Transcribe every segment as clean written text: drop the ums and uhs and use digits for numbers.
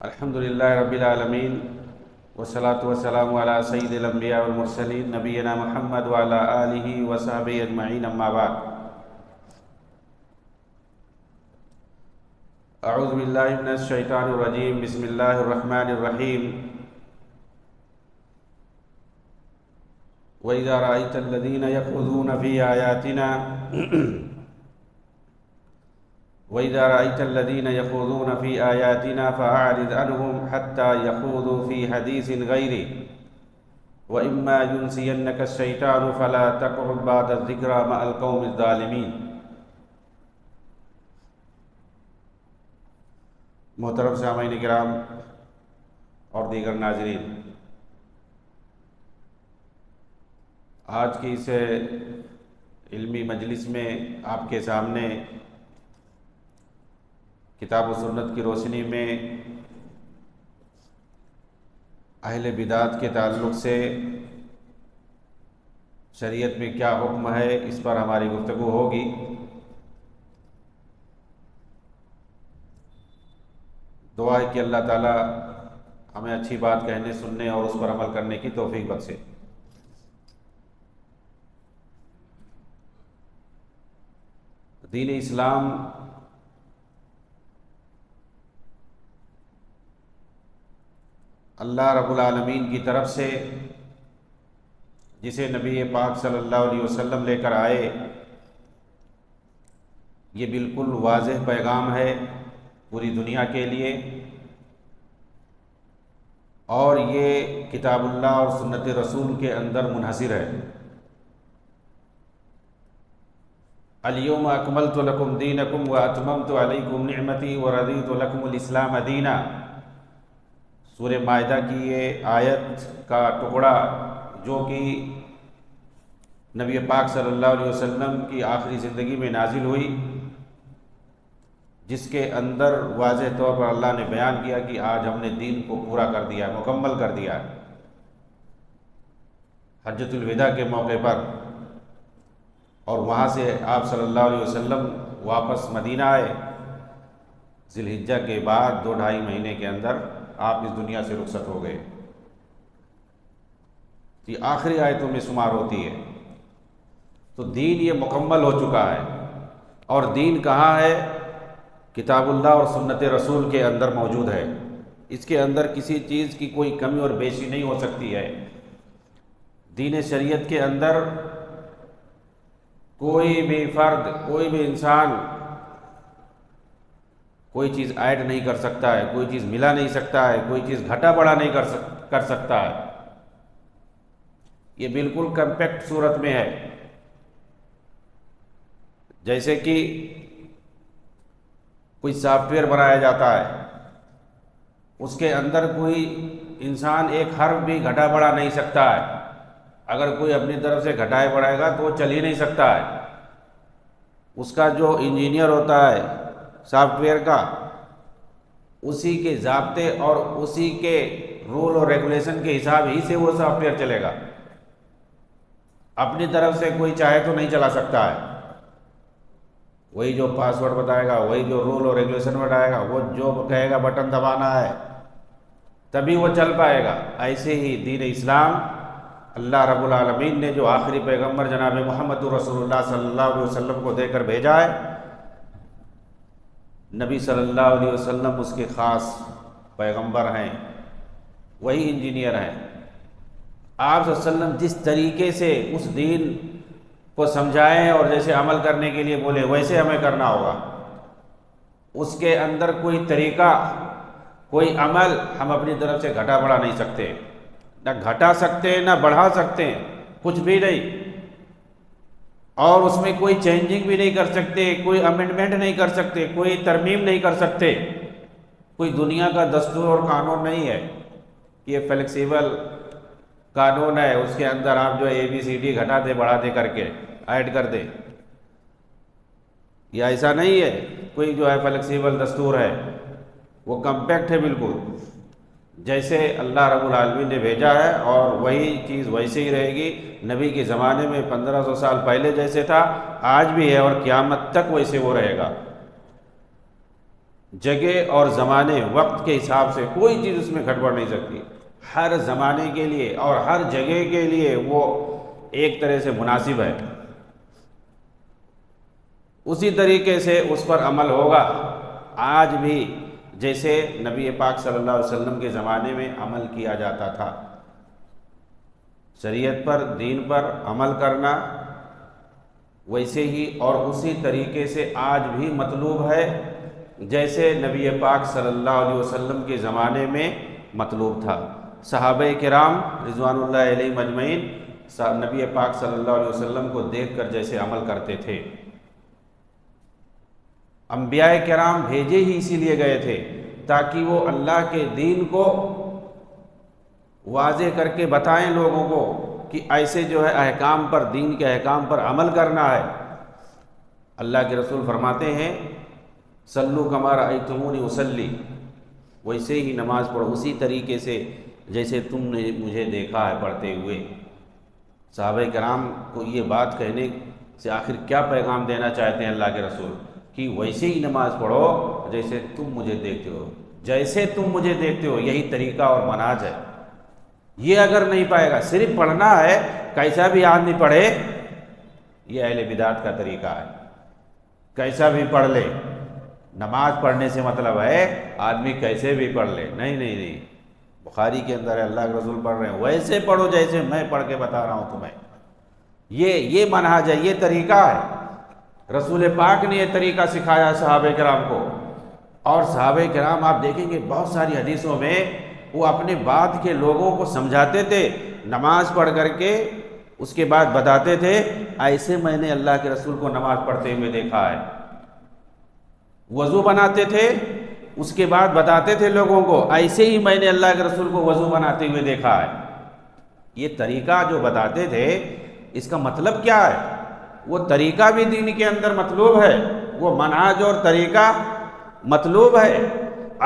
الحمد للہ رب العالمین والصلاة والسلام علی سید الانبیاء والمرسلین نبینا محمد وعلی آلہ وصحبہ اجمعین اما بعد۔ اعوذ باللہ من الشیطان الرجیم، بسم اللہ الرحمن الرحیم۔ وَإِذَا رَأَيْتَ الَّذِينَ يَخُوضُونَ فِي آيَاتِنَا وَإِذَا رَأَيْتَ الَّذِينَ يَخُوضُونَ فِي آيَاتِنَا فَأَعْرِضْ عَنْهُمْ حَتَّى يَخُوضُوا فِي حَدِيثٍ غَيْرِهِ وَإِمَّا يُنْسِيَنَّكَ الشَّيْطَانُ فَلَا تَقْعُدْ بَعْدَ الذِّكْرَىٰ مَعَ الْقَوْمِ الظَّالِمِينَ۔ محترم سامعین کرام اور دیگر ناظرین، آج کی اس علمی مجلس میں آپ کے سامنے کتاب و سنت کی روشنی میں اہل بدعت کے تعلق سے شریعت میں کیا حکم ہے، اس پر ہماری گفتگو ہوگی۔ دعا ہے کہ اللہ تعالی ہمیں اچھی بات کہنے، سننے اور اس پر عمل کرنے کی توفیق بخشے۔ دین اسلام اللہ رب العالمین کی طرف سے جسے نبی پاک صلی اللہ علیہ وسلم لے کر آئے، یہ بالکل واضح پیغام ہے پوری دنیا کے لیے، اور یہ کتاب اللہ اور سنت رسول کے اندر منحصر ہے۔ الیوم اکملت لکم دینکم واتممت علیکم نعمتی ورضیت لکم الاسلام دینا۔ سورہ مائدہ کی یہ آیت کا ٹکڑا جو کہ نبی پاک صلی اللہ علیہ وسلم کی آخری زندگی میں نازل ہوئی، جس کے اندر واضح طور پر اللہ نے بیان کیا کہ آج ہم نے دین کو پورا کر دیا، مکمل کر دیا۔ حجۃ الوداع کے موقع پر، اور وہاں سے آپ صلی اللہ علیہ وسلم واپس مدینہ آئے، ذی الحجہ کے بعد 2-2.5 مہینے کے اندر آپ اس دنیا سے رخصت ہو گئے۔ یہ آخری آیتوں میں شمار ہوتی ہے۔ تو دین یہ مکمل ہو چکا ہے، اور دین کہاں ہے؟ کتاب اللہ اور سنت رسول کے اندر موجود ہے۔ اس کے اندر کسی چیز کی کوئی کمی اور بیشی نہیں ہو سکتی ہے۔ دین شریعت کے اندر کوئی بھی فرد، کوئی بھی انسان کوئی چیز ایڈ نہیں کر سکتا ہے، کوئی چیز ملا نہیں سکتا ہے، کوئی چیز گھٹا بڑھا نہیں کر سکتا ہے۔ یہ بالکل کمپیکٹ صورت میں ہے۔ جیسے کہ کوئی سافٹ ویئر بنایا جاتا ہے، اس کے اندر کوئی انسان ایک حرف بھی گھٹا بڑھا نہیں سکتا ہے۔ اگر کوئی اپنی طرف سے گھٹائے بڑھائے گا تو وہ چل ہی نہیں سکتا ہے۔ اس کا جو انجینئر ہوتا ہے سافٹ ویئر کا، اسی کے ضابطے اور اسی کے رول اور ریگولیشن کے حساب ہی سے وہ سافٹ ویئر چلے گا۔ اپنی طرف سے کوئی چاہے تو نہیں چلا سکتا ہے۔ وہی جو پاس ورڈ بتائے گا، وہی جو رول اور ریگولیشن بتائے گا، وہ جو کہے گا بٹن دبانا ہے تبھی وہ چل پائے گا۔ ایسے ہی دین اسلام اللہ رب العالمین نے جو آخری پیغمبر جناب محمد رسول اللہ صلی اللہ علیہ وسلم کو دے کر بھیجا ہے، نبی صلی اللہ علیہ وسلم اس کے خاص پیغمبر ہیں، وہی انجینئر ہیں۔ آپ صلی اللہ علیہ وسلم جس طریقے سے اس دین کو سمجھائیں اور جیسے عمل کرنے کے لیے بولے، ویسے ہمیں کرنا ہوگا۔ اس کے اندر کوئی طریقہ، کوئی عمل ہم اپنی طرف سے گھٹا بڑھا نہیں سکتے، نہ گھٹا سکتے نہ بڑھا سکتے، کچھ بھی نہیں۔ اور اس میں کوئی چینجنگ بھی نہیں کر سکتے، کوئی امینڈمنٹ نہیں کر سکتے، کوئی ترمیم نہیں کر سکتے۔ کوئی دنیا کا دستور اور قانون نہیں ہے کہ یہ فلیکسیبل قانون ہے، اس کے اندر آپ جو ABCD گھٹا دے بڑھا دے کر کے ایڈ کر دے۔ یہ ایسا نہیں ہے کوئی جو ہے فلیکسیبل دستور ہے، وہ کمپیکٹ ہے بالکل، جیسے اللہ رب العالمین نے بھیجا ہے، اور وہی چیز ویسے ہی رہے گی۔ نبی کے زمانے میں 1500 سال پہلے جیسے تھا، آج بھی ہے اور قیامت تک ویسے وہ رہے گا۔ جگہ اور زمانے وقت کے حساب سے کوئی چیز اس میں گھٹ بڑھ نہیں سکتی، ہر زمانے کے لیے اور ہر جگہ کے لیے وہ ایک طرح سے مناسب ہے، اسی طریقے سے اس پر عمل ہوگا۔ آج بھی جیسے نبی پاک صلی اللہ علیہ وسلم کے زمانے میں عمل کیا جاتا تھا، شریعت پر دین پر عمل کرنا، ویسے ہی اور اسی طریقے سے آج بھی مطلوب ہے جیسے نبی پاک صلی اللہ علیہ وسلم کے زمانے میں مطلوب تھا۔ صحابہ کرام رضوان اللہ علیہم اجمعین نبی پاک صلی اللہ علیہ وسلم کو دیکھ کر جیسے عمل کرتے تھے، انبیاء کرام بھیجے ہی اسی لیے گئے تھے تاکہ وہ اللہ کے دین کو واضح کر کے بتائیں لوگوں کو کہ ایسے جو ہے احکام پر، دین کے احکام پر عمل کرنا ہے۔ اللہ کے رسول فرماتے ہیں صلو کما رأیتمونی اصلی، ویسے ہی نماز پڑھو اسی طریقے سے جیسے تم نے مجھے دیکھا ہے پڑھتے ہوئے۔ صحابہ کرام کو یہ بات کہنے سے آخر کیا پیغام دینا چاہتے ہیں اللہ کے رسول؟ کہ ویسے ہی نماز پڑھو جیسے تم مجھے دیکھتے ہو، جیسے تم مجھے دیکھتے ہو، یہی طریقہ اور منہج ہے۔ یہ اگر نہیں پائے گا، صرف پڑھنا ہے، کیسا بھی آدمی پڑھے، یہ اہل بدعت کا طریقہ ہے، کیسا بھی پڑھ لے۔ نماز پڑھنے سے مطلب ہے آدمی کیسے بھی پڑھ لے، نہیں نہیں نہیں، بخاری کے اندر ہے اللہ کے رسول پڑھ رہے ہیں ویسے پڑھو جیسے میں پڑھ کے بتا رہا ہوں تمہیں۔ یہ منہج ہے، یہ طریقہ ہے۔ رسول پاک نے یہ طریقہ سکھایا صحابہ کرام کو، اور صحابہ کرام آپ دیکھیں گے بہت ساری حدیثوں میں وہ اپنے بعد کے لوگوں کو سمجھاتے تھے، نماز پڑھ کر کے اس کے بعد بتاتے تھے ایسے میں نے اللہ کے رسول کو نماز پڑھتے ہوئے دیکھا ہے۔ وضو بناتے تھے، اس کے بعد بتاتے تھے لوگوں کو ایسے ہی میں نے اللہ کے رسول کو وضو بناتے ہوئے دیکھا ہے۔ یہ طریقہ جو بتاتے تھے اس کا مطلب کیا ہے؟ وہ طریقہ بھی دین کے اندر مطلوب ہے، وہ منہج اور طریقہ مطلوب ہے۔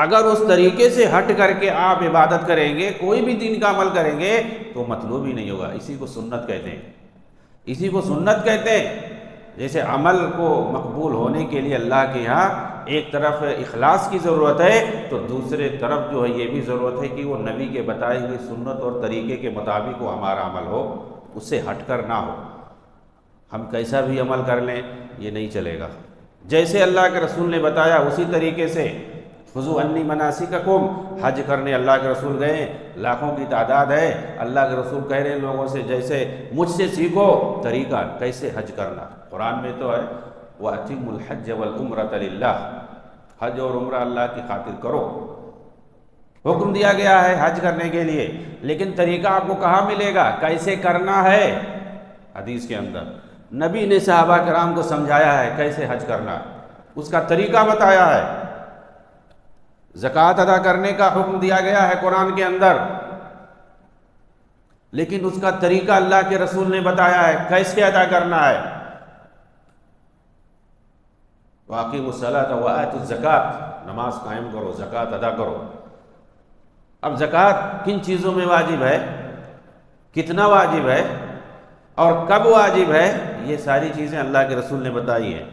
اگر اس طریقے سے ہٹ کر کے آپ عبادت کریں گے، کوئی بھی دین کا عمل کریں گے تو مطلوب ہی نہیں ہوگا۔ اسی کو سنت کہتے ہیں، اسی کو سنت کہتے ہیں۔ جیسے عمل کو مقبول ہونے کے لیے اللہ کے یہاں ایک طرف اخلاص کی ضرورت ہے تو دوسرے طرف جو ہے یہ بھی ضرورت ہے کہ وہ نبی کے بتائے ہوئے سنت اور طریقے کے مطابق وہ ہمارا عمل ہو، اس سے ہٹ کر نہ ہو۔ ہم کیسا بھی عمل کر لیں یہ نہیں چلے گا، جیسے اللہ کے رسول نے بتایا اسی طریقے سے۔ خذوا عنی مناسککم، حج کرنے اللہ کے رسول گئے، لاکھوں کی تعداد ہے، اللہ کے رسول کہہ رہے ہیں لوگوں سے جیسے مجھ سے سیکھو طریقہ کیسے حج کرنا۔ قرآن میں تو ہے وَأَتِمُّ الْحَجَّ وَالْعُمْرَةَ لِلَّهِ، حج اور عمرہ اللہ کی خاطر کرو۔ حکم دیا گیا ہے حج کرنے کے لیے، لیکن طریقہ آپ کو کہاں ملے گا، کیسے کرنا ہے؟ حدیث کے اندر نبی نے صحابہ کرام کو سمجھایا ہے کیسے حج کرنا، اس کا طریقہ بتایا ہے۔ زکوٰۃ ادا کرنے کا حکم دیا گیا ہے قرآن کے اندر، لیکن اس کا طریقہ اللہ کے رسول نے بتایا ہے کیسے ادا کرنا ہے۔ وَأَقِیمُوا الصَّلَاةَ وَآتُوا الزَّکَاةَ، نماز قائم کرو، زکوٰۃ ادا کرو۔ اب زکوٰۃ کن چیزوں میں واجب ہے، کتنا واجب ہے اور کب واجب ہے، یہ ساری چیزیں اللہ کے رسول نے بتائی ہیں۔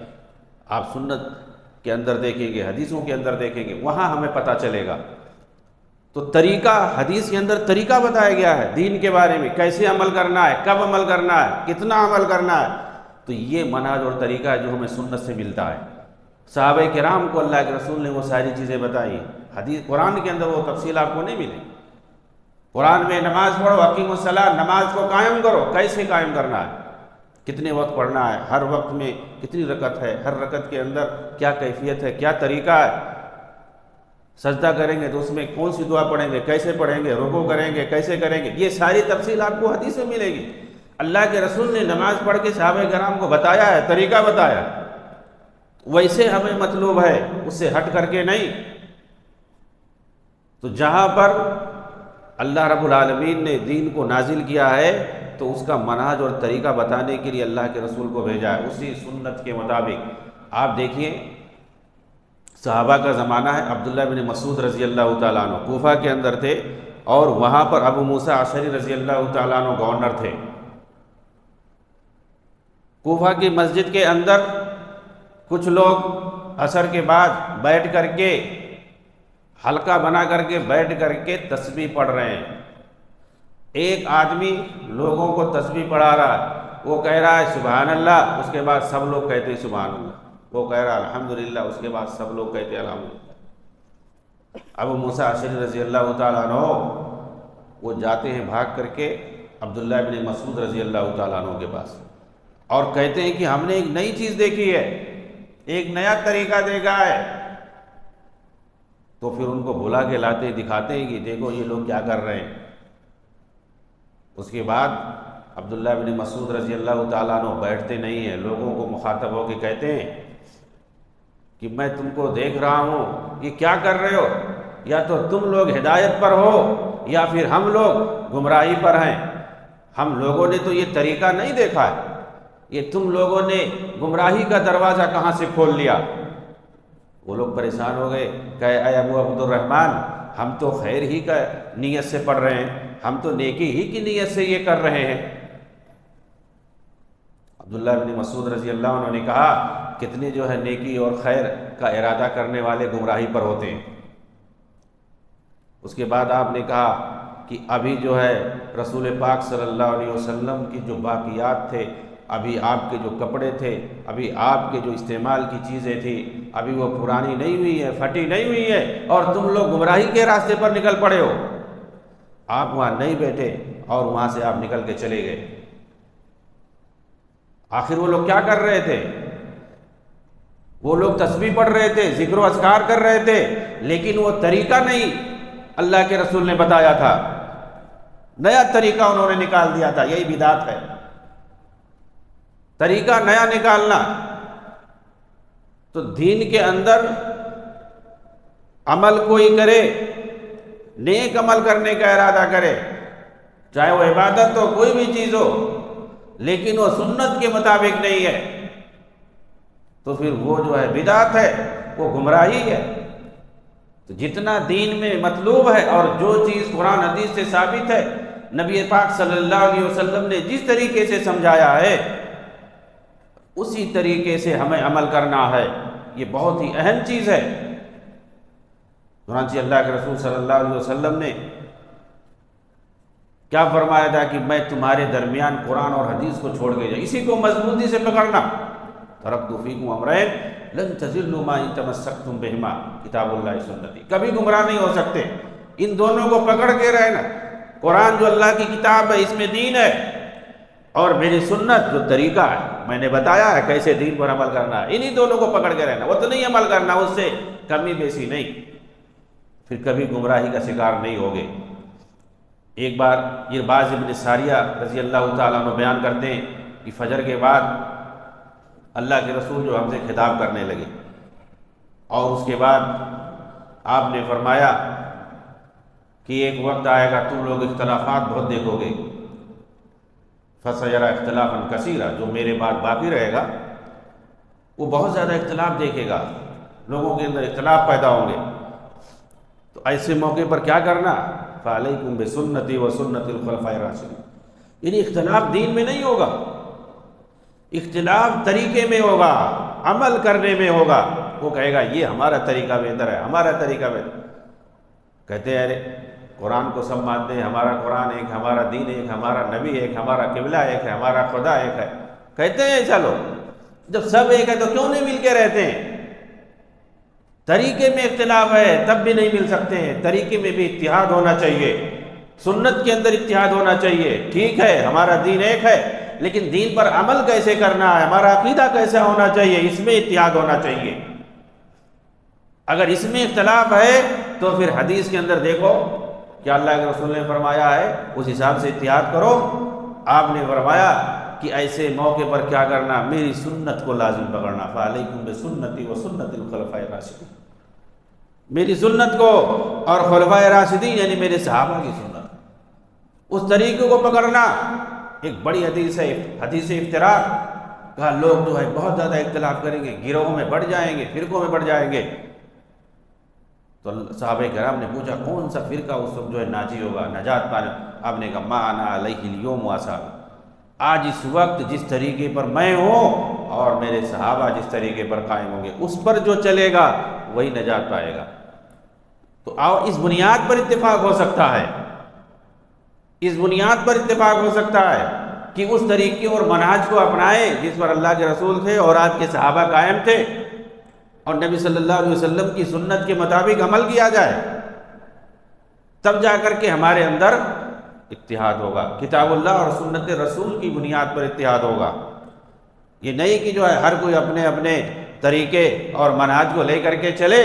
آپ سنت کے اندر دیکھیں گے، حدیثوں کے اندر دیکھیں گے، وہاں ہمیں پتہ چلے گا۔ تو طریقہ، حدیث کے اندر طریقہ بتایا گیا ہے دین کے بارے میں، کیسے عمل کرنا ہے، کب عمل کرنا ہے، کتنا عمل کرنا ہے۔ تو یہ منہج اور طریقہ ہے جو ہمیں سنت سے ملتا ہے۔ صحابہ کرام کو اللہ کے رسول نے وہ ساری چیزیں بتائی، حدیث قرآن کے اندر وہ تفصیل آپ کو نہیں ملے۔ قرآن میں نماز پڑھو، اقیموا الصلاۃ، نماز کو قائم کرو، کیسے قائم کرنا ہے، کتنے وقت پڑھنا ہے، ہر وقت میں کتنی رکعت ہے، ہر رکعت کے اندر کیا کیفیت ہے، کیا طریقہ ہے، سجدہ کریں گے تو اس میں کون سی دعا پڑھیں گے، کیسے پڑھیں گے، رکوع کریں گے کیسے کریں گے، یہ ساری تفصیل آپ کو حدیث میں ملے گی۔ اللہ کے رسول نے نماز پڑھ کے صحابہ کرام کو بتایا ہے، طریقہ بتایا، ویسے ہمیں مطلوب ہے، اس سے ہٹ کر کے نہیں۔ تو جہاں پر اللہ رب العالمین نے دین کو نازل کیا ہے تو اس کا منہج اور طریقہ بتانے کے لیے اللہ کے رسول کو بھیجا ہے، اسی سنت کے مطابق۔ آپ دیکھیے صحابہ کا زمانہ ہے، عبداللہ بن مسعود رضی اللہ تعالیٰ عنہ کوفہ کے اندر تھے، اور وہاں پر ابو موسیٰ اشعری رضی اللہ تعالیٰ عنہ گورنر تھے۔ کوفہ کی مسجد کے اندر کچھ لوگ عصر کے بعد بیٹھ کر کے حلقہ بنا کر کے بیٹھ کر کے تسبیح پڑھ رہے ہیں۔ ایک آدمی لوگوں کو تسبیح پڑھا رہا ہے، وہ کہہ رہا ہے سبحان اللہ، اس کے بعد سب لوگ کہتے ہیں سبحان اللہ، وہ کہہ رہا ہے الحمدللہ، اس کے بعد سب لوگ کہتے ہیں الحمدللہ۔ ابو موسیٰ اشعری رضی اللہ تعالیٰ عنہ وہ جاتے ہیں بھاگ کر کے عبداللہ بن مسعود رضی اللہ تعالیٰ عنہ کے پاس، اور کہتے ہیں کہ ہم نے ایک نئی چیز دیکھی ہے، ایک نیا طریقہ دیکھا ہے۔ تو پھر ان کو بلا کے لاتے دکھاتے ہیں کہ دیکھو یہ لوگ کیا کر رہے ہیں۔ اس کے بعد عبداللہ بن مسعود رضی اللہ تعالیٰ عنہ بیٹھتے نہیں ہیں، لوگوں کو مخاطب ہو کے کہتے ہیں کہ میں تم کو دیکھ رہا ہوں، یہ کیا کر رہے ہو؟ یا تو تم لوگ ہدایت پر ہو یا پھر ہم لوگ گمراہی پر ہیں۔ ہم لوگوں نے تو یہ طریقہ نہیں دیکھا ہے، یہ تم لوگوں نے گمراہی کا دروازہ کہاں سے کھول لیا؟ وہ لوگ پریشان ہو گئے، کہے اے ابو عبد الرحمن، ہم تو خیر ہی کا نیت سے پڑھ رہے ہیں، ہم تو نیکی ہی کی نیت سے یہ کر رہے ہیں۔ عبداللہ بن مسعود رضی اللہ عنہ نے کہا کتنے جو ہے نیکی اور خیر کا ارادہ کرنے والے گمراہی پر ہوتے ہیں۔ اس کے بعد آپ نے کہا کہ ابھی جو ہے رسول پاک صلی اللہ علیہ وسلم کی جو باقیات تھے، ابھی آپ کے جو کپڑے تھے، ابھی آپ کے جو استعمال کی چیزیں تھی، ابھی وہ پرانی نہیں ہوئی ہے، پھٹی نہیں ہوئی ہے، اور تم لوگ گمراہی کے راستے پر نکل پڑے ہو۔ آپ وہاں نہیں بیٹھے اور وہاں سے آپ نکل کے چلے گئے۔ آخر وہ لوگ کیا کر رہے تھے؟ وہ لوگ تسبیح پڑھ رہے تھے، ذکر و اذکار کر رہے تھے، لیکن وہ طریقہ نہیں اللہ کے رسول نے بتایا تھا، نیا طریقہ انہوں نے نکال دیا تھا۔ یہی بدعت ہے، طریقہ نیا نکالنا۔ تو دین کے اندر عمل کوئی کرے، نیک عمل کرنے کا ارادہ کرے، چاہے وہ عبادت ہو، کوئی بھی چیز ہو، لیکن وہ سنت کے مطابق نہیں ہے، تو پھر وہ جو ہے بدعت ہے، وہ گمراہی ہے۔ تو جتنا دین میں مطلوب ہے اور جو چیز قرآن حدیث سے ثابت ہے، نبی پاک صلی اللہ علیہ وسلم نے جس طریقے سے سمجھایا ہے، اسی طریقے سے ہمیں عمل کرنا ہے۔ یہ بہت ہی اہم چیز ہے۔ چنانچہ اللہ کے رسول صلی اللہ علیہ وسلم نے کیا فرمایا تھا کہ میں تمہارے درمیان قرآن اور حدیث کو چھوڑ کے جاؤں، اسی کو مضبوطی سے پکڑنا۔ ترکت فیکم امرین لن تضلوا ما ان تمسکتم بہما کتاب اللہ سنتی، کبھی گمراہ نہیں ہو سکتے، ان دونوں کو پکڑ کے رہنا۔ قرآن جو اللہ کی کتاب ہے، اس میں دین ہے، اور میری سنت جو طریقہ ہے، میں نے بتایا ہے کیسے دین پر عمل کرنا ہے، انہی دونوں کو پکڑ کے رہنا، وہ تو نہیں عمل کرنا، اس سے کمی بیسی نہیں، پھر کبھی گمراہی کا شکار نہیں ہوگے۔ ایک بار یہ باز ابن ساریہ رضی اللہ تعالیٰ عنہ بیان کرتے ہیں کہ فجر کے بعد اللہ کے رسول جو ہم سے خطاب کرنے لگے، اور اس کے بعد آپ نے فرمایا کہ ایک وقت آئے گا تم لوگ اختلافات بہت دیکھو گے، فَسَيَرَى اخْتِلَافًا كَثِيرًا، جو میرے بعد باقی رہے گا وہ بہت زیادہ اختلاف دیکھے گا، لوگوں کے اندر اختلاف پیدا ہوں گے۔ تو ایسے موقع پر کیا کرنا؟ فَعَلَيْكُمْ بِسُنَّتِي وَسُنَّتِ الْخُلَفَاءِ الرَّاشِدِينَ، یعنی اختلاف دین میں نہیں ہوگا، اختلاف طریقے میں ہوگا، عمل کرنے میں ہوگا۔ وہ کہے گا یہ ہمارا طریقہ بہتر ہے، ہمارا طریقہ بہتر۔ کہتے ہیں ارے قرآن کو سب مانتے ہیں، ہمارا قرآن ایک، ہمارا دین ایک، ہمارا نبی ایک، ہمارا قبلہ ایک ہے، ہمارا خدا ایک ہے۔ کہتے ہیں چلو جب سب ایک ہے تو کیوں نہیں مل کے رہتے ہیں؟ طریقے میں اختلاف ہے تب بھی نہیں مل سکتے ہیں، طریقے میں بھی اتحاد ہونا چاہیے، سنت کے اندر اتحاد ہونا چاہیے۔ ٹھیک ہے ہمارا دین ایک ہے، لیکن دین پر عمل کیسے کرنا ہے، ہمارا عقیدہ کیسا ہونا چاہیے، اس میں اتحاد ہونا چاہیے۔ اگر اس میں اختلاف ہے تو پھر حدیث کے اندر دیکھو کیا اللہ کے رسول نے فرمایا ہے، اس حساب سے اتحاد کرو۔ آپ نے فرمایا کہ ایسے موقع پر کیا کرنا، میری سنت کو لازم پکڑنا، فَعَلَيْكُمْ بِسُنَّتِي وَسُنَّتِ الْخُلَفَاءِ الرَّاشِدِينَ، میری سنت کو اور خلفائے راشدین یعنی میرے صحابہ کی سنت، اس طریقے کو پکڑنا۔ ایک بڑی حدیث ہے، حدیث افتراق، کہا لوگ جو ہے بہت زیادہ اختلاف کریں گے، گروہوں میں بڑھ جائیں گے، فرقوں میں بڑھ جائیں گے۔ تو صحابہ کرام نے پوچھا کون سا فرقہ اس وقت جو ہے ناجی ہوگا، نجات پانے؟ آپ نے کہا ما انا علیہ اليوم واصحابی، آج اس وقت جس طریقے پر میں ہوں اور میرے صحابہ جس طریقے پر قائم ہوں گے، اس پر جو چلے گا وہی نجات پائے گا۔ تو آؤ اس بنیاد پر اتفاق ہو سکتا ہے، اس بنیاد پر اتفاق ہو سکتا ہے کہ اس طریقے اور منہج کو اپنائیں جس پر اللہ کے رسول تھے اور آپ کے صحابہ قائم تھے، اور نبی صلی اللہ علیہ وسلم کی سنت کے مطابق عمل کیا جائے، تب جا کر کے ہمارے اندر اتحاد ہوگا، کتاب اللہ اور سنت رسول کی بنیاد پر اتحاد ہوگا۔ یہ نہیں کہ جو ہے ہر کوئی اپنے اپنے طریقے اور منہج کو لے کر کے چلے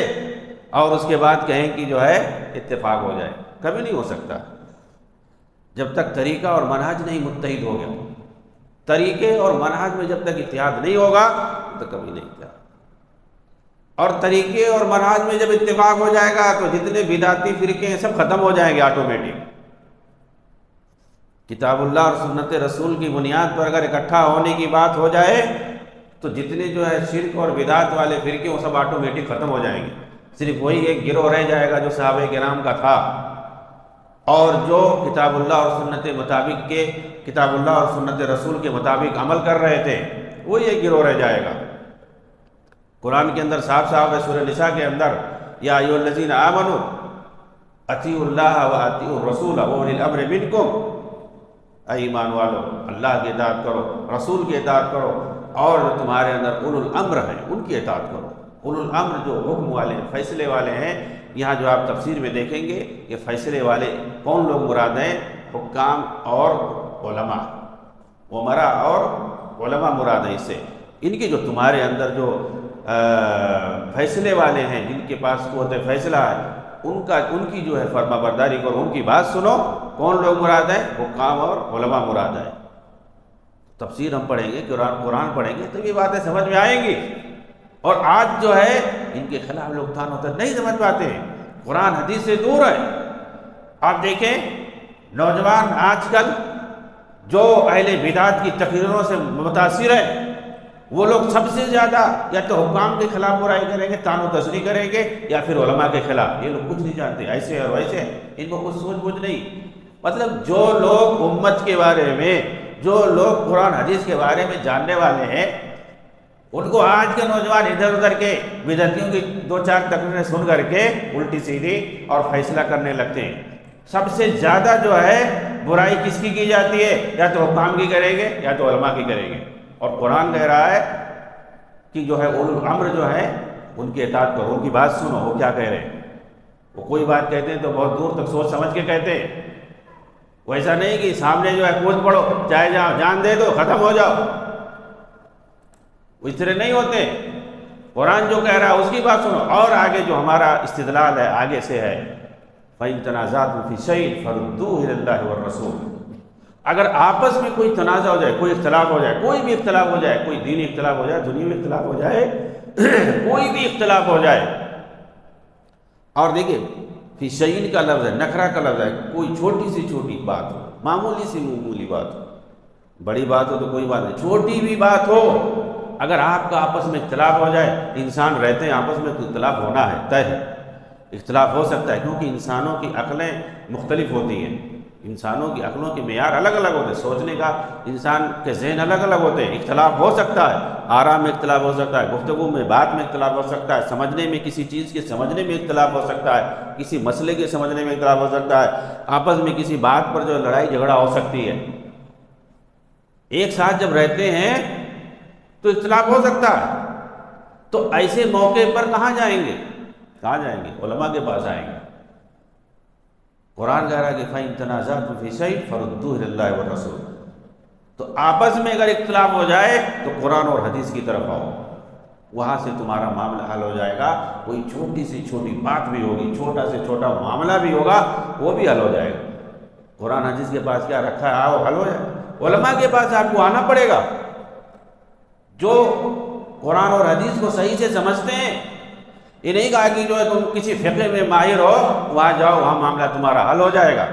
اور اس کے بعد کہیں کہ جو ہے اتفاق ہو جائے، کبھی نہیں ہو سکتا جب تک طریقہ اور منہج نہیں متحد ہو گیا۔ طریقے اور منہج میں جب تک اتحاد نہیں ہوگا تو کبھی نہیں اتحاد، اور طریقے اور منہج میں جب اتفاق ہو جائے گا تو جتنے بدعتی فرقے ہیں سب ختم ہو جائیں گے آٹومیٹک۔ کتاب اللہ اور سنت رسول کی بنیاد پر اگر اکٹھا ہونے کی بات ہو جائے تو جتنے جو ہے شرک اور بدعت والے فرقے وہ سب آٹومیٹک ختم ہو جائیں گے، صرف وہی ایک گروہ رہ جائے گا جو صحابہ کرام کا تھا، اور جو کتاب اللہ اور سنت مطابق کے کتاب اللہ اور سنت رسول کے مطابق عمل کر رہے تھے، وہی ایک گروہ رہ جائے گا۔ قرآن کے اندر صاف صاف ہے، سورہ نساء کے اندر، یا ایھا الذین آمنوا اطیعوا اللہ واطیعوا الرسول واولی الامر منکم، اے ایمان والو اللہ کی اطاعت کرو، رسول کی اطاعت کرو، اور جو تمہارے اندر اولو الامر ہیں ان کی اطاعت کرو۔ اولو الامر جو حکم والے ہیں، فیصلے والے ہیں، یہاں جو آپ تفسیر میں دیکھیں گے یہ فیصلے والے کون لوگ مراد ہیں؟ حکام اور علماء، امراء اور علماء مراد ہیں اس سے۔ ان کی جو تمہارے اندر جو فیصلے والے ہیں، جن کے پاس قوت فیصلہ ہے، ان کی جو ہے فرما برداری کرو، ان کی بات سنو۔ کون لوگ مراد ہیں؟ حکام اور علماء مراد ہیں۔ تفسیر ہم پڑھیں گے، قرآن پڑھیں گے تو یہ باتیں سمجھ میں آئیں گی، اور آج جو ہے ان کے خلاف لوگ تھان ہوتا نہیں سمجھ پاتے ہیں، قرآن حدیث سے دور ہے۔ آپ دیکھیں نوجوان آج کل جو اہل بدعت کی تقریروں سے متاثر ہے، وہ لوگ سب سے زیادہ یا تو حکام کے خلاف برائی کریں گے، تان و تشریح کریں گے، یا پھر علماء کے خلاف۔ یہ لوگ کچھ نہیں جانتے، ایسے اور ویسے، ان کو کچھ سوچ بوجھ نہیں۔ مطلب جو لوگ امت کے بارے میں، جو لوگ قرآن حدیث کے بارے میں جاننے والے ہیں، ان کو آج کے نوجوان ادھر ادھر کے بدعتیوں کی دو چار تقریریں سن کر کے الٹی سیدھی اور فیصلہ کرنے لگتے ہیں۔ سب سے زیادہ جو ہے برائی کس کی جاتی ہے؟ یا تو حکام کی کریں گے یا تو علماء کی کریں گے، اور قرآن کہہ رہا ہے کہ جو ہے اولو الامر جو ہے ان کی اطاعت کرو، ان کی بات سنو، وہ کیا کہہ رہے ہیں۔ وہ کوئی بات کہتے ہیں تو بہت دور تک سوچ سمجھ کے کہتے ہیں، وہ ایسا نہیں کہ سامنے جو ہے کود پڑو، چاہے جاؤ، جان دے دو، ختم ہو جاؤ، وہ اس طرح نہیں ہوتے۔ قرآن جو کہہ رہا ہے اس کی بات سنو، اور آگے جو ہمارا استدلال ہے آگے سے ہے، فَإِن تَنَازَعْتُمْ فِي شَيْءٍ فَرُدُّوهُ إِلَى اللَّهِ وَالرَّسُولِ۔ اگر آپس میں کوئی تنازع ہو جائے، کوئی اختلاف ہو جائے، کوئی بھی اختلاف ہو جائے، کوئی دینی اختلاف ہو جائے، دنیاوی اختلاف ہو جائے، کوئی بھی اختلاف ہو جائے، اور دیکھیں فی شیء کا لفظ ہے، نکرہ کا لفظ ہے، کوئی چھوٹی سی چھوٹی بات ہو، معمولی سی معمولی بات ہو، بڑی بات ہو تو کوئی بات نہیں، چھوٹی بھی بات ہو، اگر آپ کا آپس میں اختلاف ہو جائے، انسان رہتے ہیں آپس میں تو اختلاف ہونا ہے، طے ہے، اختلاف ہو سکتا ہے، کیونکہ انسانوں کی عقلیں مختلف ہوتی ہیں، انسانوں کی عقلوں کے معیار الگ الگ ہوتے ہیں، سوچنے کا انسان کے ذہن الگ الگ ہوتے ہیں، اختلاف ہو سکتا ہے، آرا میں اختلاف ہو سکتا ہے، گفتگو میں، بات میں اختلاف ہو سکتا ہے، سمجھنے میں، کسی چیز کے سمجھنے میں اختلاف ہو سکتا ہے، کسی مسئلے کے سمجھنے میں اختلاف ہو سکتا ہے، آپس میں کسی بات پر جو لڑائی جھگڑا ہو سکتی ہے۔ ایک ساتھ جب رہتے ہیں تو اختلاف ہو سکتا ہے، تو ایسے موقع پر کہاں جائیں گے؟ کہاں جائیں گے؟ علماء کے پاس آئیں گے۔ قرآن کہہ رہا ہے کہ فَإِن تَنَازَعْتُمْ فِي شَيْءٍ فَرُدُّوهُ إِلَى اللَّهِ وَالرَّسُولِ۔ تو آپس میں اگر اختلاف ہو جائے تو قرآن اور حدیث کی طرف آؤ، وہاں سے تمہارا معاملہ حل ہو جائے گا۔ کوئی چھوٹی سے چھوٹی بات بھی ہوگی، چھوٹا سے چھوٹا معاملہ بھی ہوگا، وہ بھی حل ہو جائے گا۔ قرآن حدیث کے پاس کیا رکھا ہے؟ آؤ، حل ہو جائے۔ علماء کے پاس آپ کو آنا پڑے گا، جو قرآن اور حدیث کو صحیح سے سمجھتے ہیں۔ یہ نہیں کہا کہ جو ہے تم کسی فقہ میں ماہر ہو، وہاں جاؤ، وہاں معاملہ تمہارا حل ہو جائے گا۔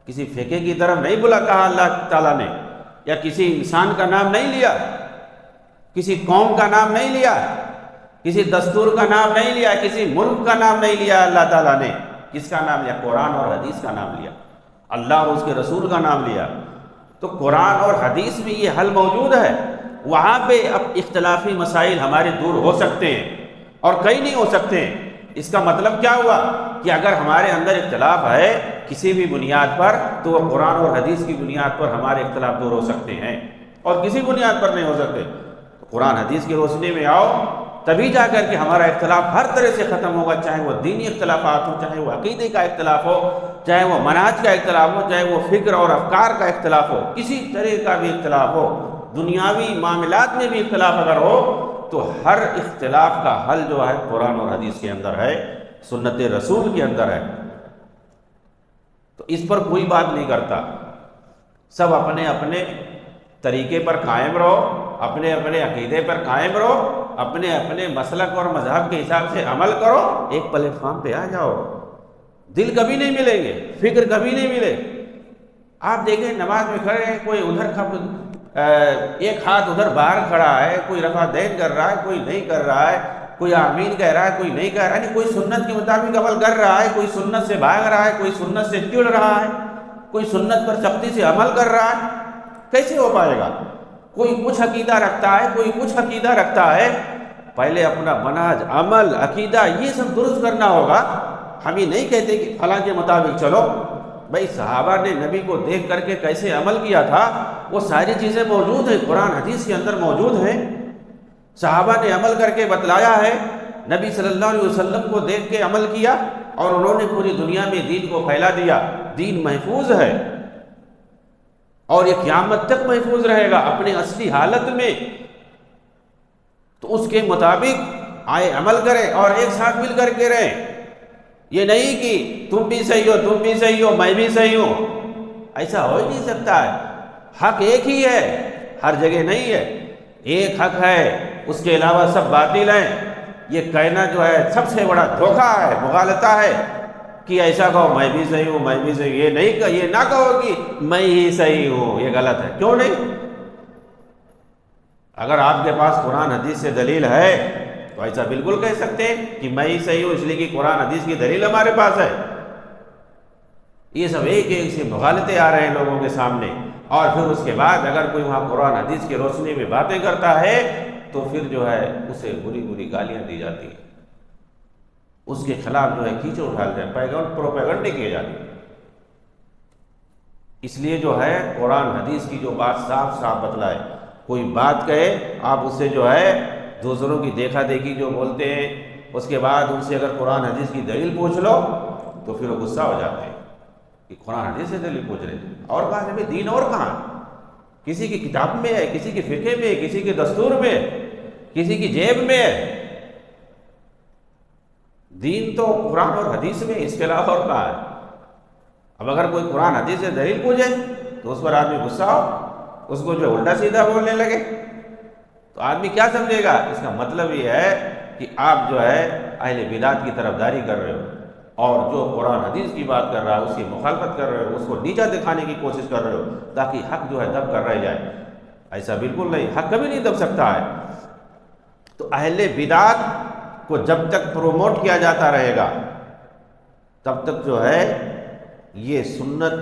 کسی فقہ کی طرف نہیں بلا کہا اللہ تعالیٰ نے، یا کسی انسان کا نام نہیں لیا، کسی قوم کا نام نہیں لیا، کسی دستور کا نام نہیں لیا، کسی ملک کا نام نہیں لیا اللہ تعالیٰ نے۔ کس کا نام لیا؟ قرآن اور حدیث کا نام لیا، اللہ اور اس کے رسول کا نام لیا۔ تو قرآن اور حدیث میں یہ حل موجود ہے، وہاں پہ اب اختلافی مسائل ہمارے دور ہو سکتے ہیں اور کئی نہیں ہو سکتے ہیں۔ اس کا مطلب کیا ہوا کہ اگر ہمارے اندر اختلاف ہے کسی بھی بنیاد پر تو وہ قرآن اور حدیث کی بنیاد پر ہمارے اختلاف دور ہو سکتے ہیں، اور کسی بنیاد پر نہیں ہو سکتے۔ تو قرآن حدیث کی روشنی میں آؤ، تبھی جا کر کے ہمارا اختلاف ہر طرح سے ختم ہوگا، چاہے وہ دینی اختلافات ہو، چاہے وہ عقیدے کا اختلاف ہو، چاہے وہ منہج کا اختلاف ہو، چاہے وہ فکر اور افکار کا اختلاف ہو، کسی طرح کا بھی اختلاف ہو، دنیاوی معاملات میں بھی اختلاف اگر ہو تو ہر اختلاف کا حل جو ہے قرآن اور حدیث کے اندر ہے، سنت رسول کے اندر ہے۔ تو اس پر کوئی بات نہیں کرتا، سب اپنے اپنے طریقے پر قائم رہو، اپنے اپنے عقیدے پر قائم رہو، اپنے اپنے مسلک اور مذہب کے حساب سے عمل کرو، ایک پلیٹ فارم پہ آ جاؤ۔ دل کبھی نہیں ملیں گے، فکر کبھی نہیں ملے۔ آپ دیکھیں نماز میں کھڑے ہیں، کوئی ادھر ایک ہاتھ ادھر باہر کھڑا ہے، کوئی رفع دین کر رہا ہے، کوئی نہیں کر رہا ہے، کوئی آمین کہہ رہا ہے، کوئی نہیں کہہ رہا ہے، کوئی سنت کے مطابق عمل کر رہا ہے، کوئی سنت سے بھاگ رہا ہے، کوئی سنت سے چڑ رہا ہے، کوئی سنت پر سختی سے عمل کر رہا ہے۔ کیسے ہو پائے گا؟ کوئی کچھ عقیدہ رکھتا ہے، کوئی کچھ عقیدہ رکھتا ہے۔ پہلے اپنا منہج، عمل، عقیدہ یہ سب درست کرنا ہوگا۔ ہم یہ نہیں کہتے کہ فلاں کے مطابق چلو، بھائی صحابہ نے نبی کو دیکھ کر کے کیسے عمل کیا تھا وہ ساری چیزیں موجود ہیں، قرآن حدیث کے اندر موجود ہیں۔ صحابہ نے عمل کر کے بتلایا ہے، نبی صلی اللہ علیہ وسلم کو دیکھ کے عمل کیا اور انہوں نے پوری دنیا میں دین کو پھیلا دیا۔ دین محفوظ ہے اور یہ قیامت تک محفوظ رہے گا اپنے اصلی حالت میں۔ تو اس کے مطابق آئے عمل کریں اور ایک ساتھ مل کر کے رہیں۔ یہ نہیں کہ تم بھی صحیح ہو، تم بھی صحیح ہو، میں بھی صحیح ہوں، ایسا ہو ہی نہیں سکتا ہے۔ حق ایک ہی ہے، ہر جگہ نہیں ہے، ایک حق ہے، اس کے علاوہ سب باطل ہیں۔ یہ کہنا جو ہے سب سے بڑا دھوکہ ہے، مغالطہ ہے کہ ایسا کہو میں بھی صحیح ہوں، میں بھی صحیح ہوں۔ یہ نہ کہو کہ میں ہی صحیح ہوں، یہ غلط ہے۔ کیوں نہیں؟ اگر آپ کے پاس قرآن حدیث سے دلیل ہے تو ایسا بالکل کہہ سکتے ہیں کہ میں ہی صحیح ہوں، اس لیے کہ قرآن حدیث کی دلیل ہمارے پاس ہے۔ یہ سب ایک ایک سے مغالطے آ رہے ہیں لوگوں کے سامنے، اور پھر اس کے بعد اگر کوئی وہاں قرآن حدیث کی روشنی میں باتیں کرتا ہے تو پھر جو ہے اسے بری بری گالیاں دی جاتی ہیں، اس کے خلاف جو ہے کیچڑ اٹھائے جائے، پروپیگنڈے کیے جاتے ہیں۔ اس لیے جو ہے قرآن حدیث کی جو بات صاف صاف بتلائے، کوئی بات کہے آپ اسے جو ہے دوسروں کی دیکھا دیکھی جو بولتے ہیں، اس کے بعد ان سے اگر قرآن حدیث کی دلیل پوچھ لو تو پھر وہ غصہ ہو جاتے ہیں کہ قرآن حدیث سے دلیل پوچھ رہے ہیں، اور کہاں ہے دین؟ اور کہاں؟ کسی کی کتاب میں ہے، کسی کے فقہ میں ہے، کسی کے دستور میں ہے، کسی کی جیب میں ہے۔ دین تو قرآن اور حدیث میں، اس کے علاوہ اور کہاں ہے؟ اب اگر کوئی قرآن حدیث سے دلیل پوچھے تو اس پر آدمی غصہ ہو، اس کو جو الٹا سیدھا بولنے لگے تو آدمی کیا سمجھے گا؟ اس کا مطلب یہ ہے کہ آپ جو ہے اہل بدعت کی طرفداری کر رہے ہو، اور جو قرآن حدیث کی بات کر رہا ہے اس کی مخالفت کر رہے ہو، اس کو نیچا دکھانے کی کوشش کر رہے ہو تاکہ حق جو ہے دب کر رہ جائے۔ ایسا بالکل نہیں، حق کبھی نہیں دب سکتا ہے۔ تو اہل بدعت کو جب تک پروموٹ کیا جاتا رہے گا تب تک جو ہے یہ سنت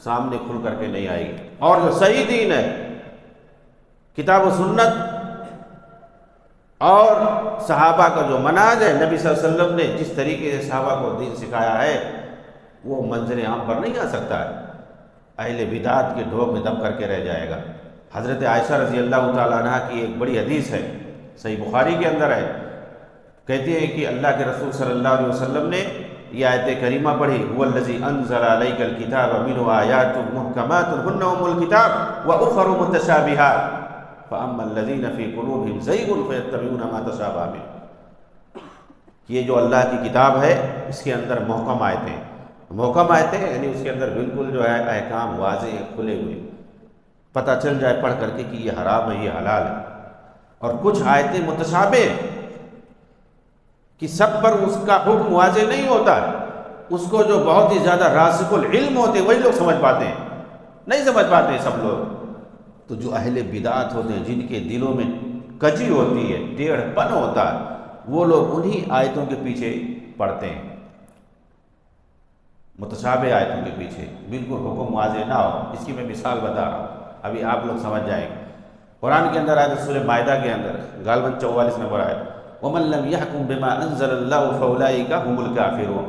سامنے کھل کر کے نہیں آئے گی، اور جو صحیح دین ہے، کتاب و سنت اور صحابہ کا جو منہج ہے، نبی صلی اللہ علیہ وسلم نے جس طریقے سے صحابہ کو دین سکھایا ہے وہ منظر عام پر نہیں آ سکتا ہے، اہل بدعت کے ڈھوگ میں دب کر کے رہ جائے گا۔ حضرت عائشہ رضی اللہ تعالیٰ عنہ کی ایک بڑی حدیث ہے، صحیح بخاری کے اندر ہے، کہتے ہیں کہ اللہ کے رسول صلی اللہ علیہ وسلم نے یہ آیت کریمہ پڑھی، هو الذی انزل علیک الکتاب منہ آیات محکمات ہن ام الکتاب واخر متشابہات فاما الذین فی قلوبہم زیغ فیتبعون ما تشابہ منہ۔ یہ جو اللہ کی کتاب ہے اس کے اندر محکم آیتیں، محکم آیتیں یعنی اس کے اندر بالکل جو ہے احکام واضح کھلے ہوئے، پتہ چل جائے پڑھ کر کے کہ یہ حرام ہے یہ حلال ہے، اور کچھ آیتیں متشابہ کہ سب پر اس کا حکم واضح نہیں ہوتا ہے، اس کو جو بہت ہی زیادہ راسخ العلم ہوتے ہیں وہی لوگ سمجھ پاتے ہیں، نہیں سمجھ پاتے ہیں سب لوگ۔ تو جو اہل بدعت ہوتے ہیں جن کے دلوں میں کجی ہوتی ہے، ٹیڑھ پن ہوتا ہے، وہ لوگ انہی آیتوں کے پیچھے پڑتے ہیں، متشابہ آیتوں کے پیچھے، بالکل حکم واضح نہ ہو۔ اس کی میں مثال بتا رہا ہوں، ابھی آپ لوگ سمجھ جائیں گے۔ قرآن کے اندر آیت سورہ مائدہ کے اندر غالباً 44 نمبر آیت، وَمَن لَّمْ يَحْكُم بِمَا أَنزَلَ اللَّهُ فَأُولَٰئِكَ هُمُ الْكَافِرُونَ۔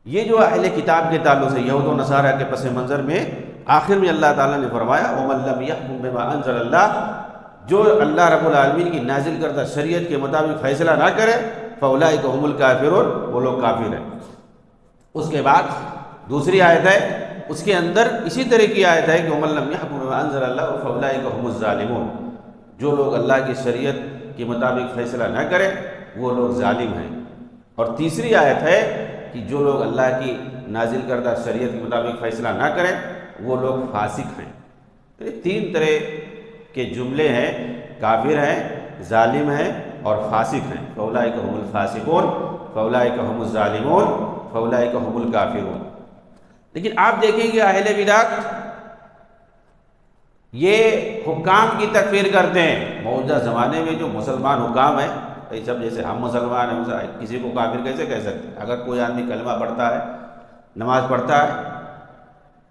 یہ جو اہل کتاب کے تعلق سے یہود و نصارہ کے پس منظر میں آخر میں اللہ تعالیٰ نے فرمایا وَمَن لَّمْ يَحْكُم بِمَا أَنزَلَ اللَّهُ، جو اللہ رب العالمین کی نازل کردہ شریعت کے مطابق فیصلہ نہ کرے فَأُولَٰئِكَ هُمُ الْكَافِرُونَ، وہ لوگ کافر ہیں۔ اس کے بعد دوسری آیت ہے، اس کے اندر اسی طرح کی آیت ہے کہ وَمَن لَّمْ يَحْكُم بِمَا أَنزَلَ اللَّهُ فَأُولَٰئِكَ هُمُ الظَّالِمُونَ، جو لوگ اللہ کی شریعت کے مطابق فیصلہ نہ کرے وہ لوگ ظالم ہیں۔ اور تیسری آیت ہے کہ جو لوگ اللہ کی نازل کردہ شریعت کے مطابق فیصلہ نہ کریں وہ لوگ فاسق ہیں۔ یہ تین طرح کے جملے ہیں، کافر ہیں، ظالم ہیں اور فاسق ہیں۔ فَأُولَٰئِكَ هُمُ الْفَاسِقُونَ فَأُولَٰئِكَ هُمُ الظَّالِمُونَ فَأُولَٰئِكَ هُمُ الْكَافِرُونَ۔ لیکن آپ دیکھیں گے اہل بدعت یہ حکام کی تکفیر کرتے ہیں۔ موجودہ زمانے میں جو مسلمان حکام ہیں، سب جیسے ہم مسلمان ہیں، کسی کو کافر کیسے کہہ سکتے ہیں؟ اگر کوئی آدمی کلمہ پڑھتا ہے، نماز پڑھتا ہے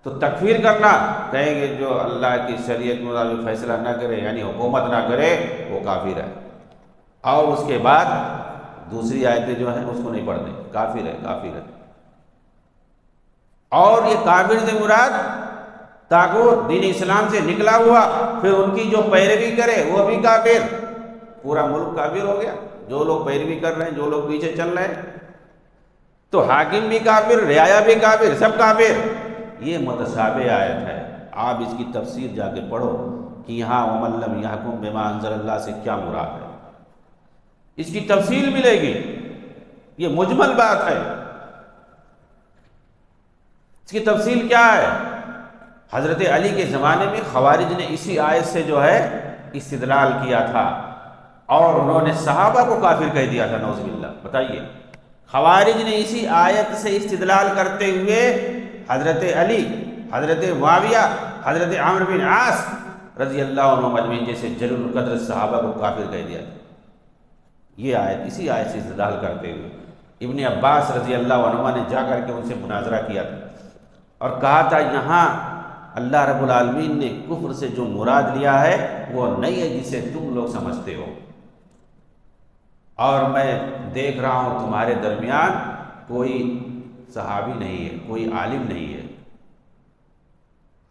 تو تکفیر کرنا، کہیں گے جو اللہ کی شریعت کے مطابق فیصلہ نہ کرے یعنی حکومت نہ کرے وہ کافر ہے، اور اس کے بعد دوسری آیتیں جو ہیں اس کو نہیں پڑھتے، کافر ہے کافر ہے۔ اور یہ کافر سے مراد تاغوت دین اسلام سے نکلا ہوا، پھر ان کی جو پیروی کرے وہ بھی کافر، پورا ملک کافر ہو گیا۔ جو لوگ پیروی کر رہے ہیں، جو لوگ پیچھے چل رہے ہیں، تو حاکم بھی کافر، رعایا بھی کافر، سب کافر۔ یہ متشابہ آیت ہے، آپ اس کی تفسیر جا کے پڑھو کہ یہاں وَمَن لَّمْ يَحْكُم بِمَا أَنزَلَ اللَّهُ سے کیا مراد ہے، اس کی تفصیل ملے گی۔ یہ مجمل بات ہے، اس کی تفصیل کیا ہے؟ حضرت علی کے زمانے میں خوارج نے اسی آیت سے جو ہے استدلال کیا تھا، اور انہوں نے صحابہ کو کافر کہہ دیا تھا، نعوذ باللہ۔ بتائیے، خوارج نے اسی آیت سے استدلال کرتے ہوئے حضرت علی، حضرت معاویہ، حضرت عمرو بن عاص رضی اللہ عنہ اجمعین جیسے جلیل القدر صحابہ کو کافر کہہ دیا تھا۔ یہ آیت، اسی آیت سے استدلال کرتے ہوئے ابن عباس رضی اللہ عنہ نے جا کر کے ان سے مناظرہ کیا تھا اور کہا تھا یہاں اللہ رب العالمین نے کفر سے جو مراد لیا ہے وہ نہیں ہے جسے تم لوگ سمجھتے ہو، اور میں دیکھ رہا ہوں تمہارے درمیان کوئی صحابی نہیں ہے، کوئی عالم نہیں ہے۔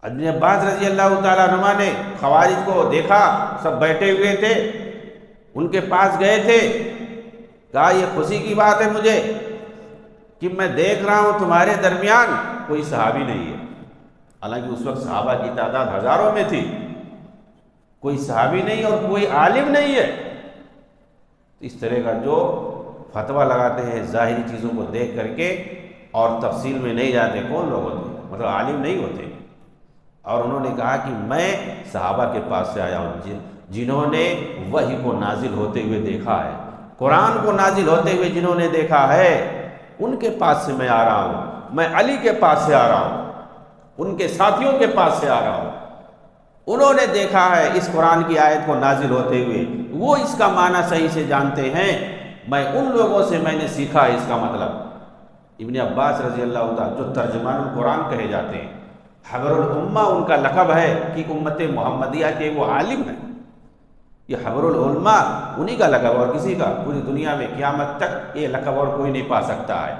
ابن عباس رضی اللہ تعالیٰ عنہ نے خوارج کو دیکھا، سب بیٹھے ہوئے تھے، ان کے پاس گئے تھے، کہا یہ خوشی کی بات ہے مجھے کہ میں دیکھ رہا ہوں تمہارے درمیان کوئی صحابی نہیں ہے۔ حالانکہ اس وقت صحابہ کی تعداد ہزاروں میں تھی، کوئی صحابی نہیں اور کوئی عالم نہیں ہے۔ اس طرح کا جو فتویٰ لگاتے ہیں ظاہری چیزوں کو دیکھ کر کے اور تفصیل میں نہیں جاتے، کون لوگ ہوتے ہیں؟ مطلب عالم نہیں ہوتے۔ اور انہوں نے کہا کہ میں صحابہ کے پاس سے آیا ہوں جنہوں نے وحی کو نازل ہوتے ہوئے دیکھا ہے، قرآن کو نازل ہوتے ہوئے جنہوں نے دیکھا ہے، ان کے پاس سے میں آ رہا ہوں، میں علی کے پاس سے آ رہا ہوں، ان کے ساتھیوں کے پاس سے آ رہا ہوں۔ انہوں نے دیکھا ہے اس قرآن کی آیت کو نازل ہوتے ہوئے، وہ اس کا معنی صحیح سے جانتے ہیں، میں ان لوگوں سے میں نے سیکھا ہے اس کا مطلب۔ ابن عباس رضی اللہ تعالیٰ جو ترجمان القرآن کہے جاتے ہیں، حبر الامہ ان کا لقب ہے کہ امت محمدیہ کے وہ عالم ہیں۔ یہ حبر العلماء انہی کا لقب، اور کسی کا پوری دنیا میں قیامت تک یہ لقب اور کوئی نہیں پا سکتا ہے۔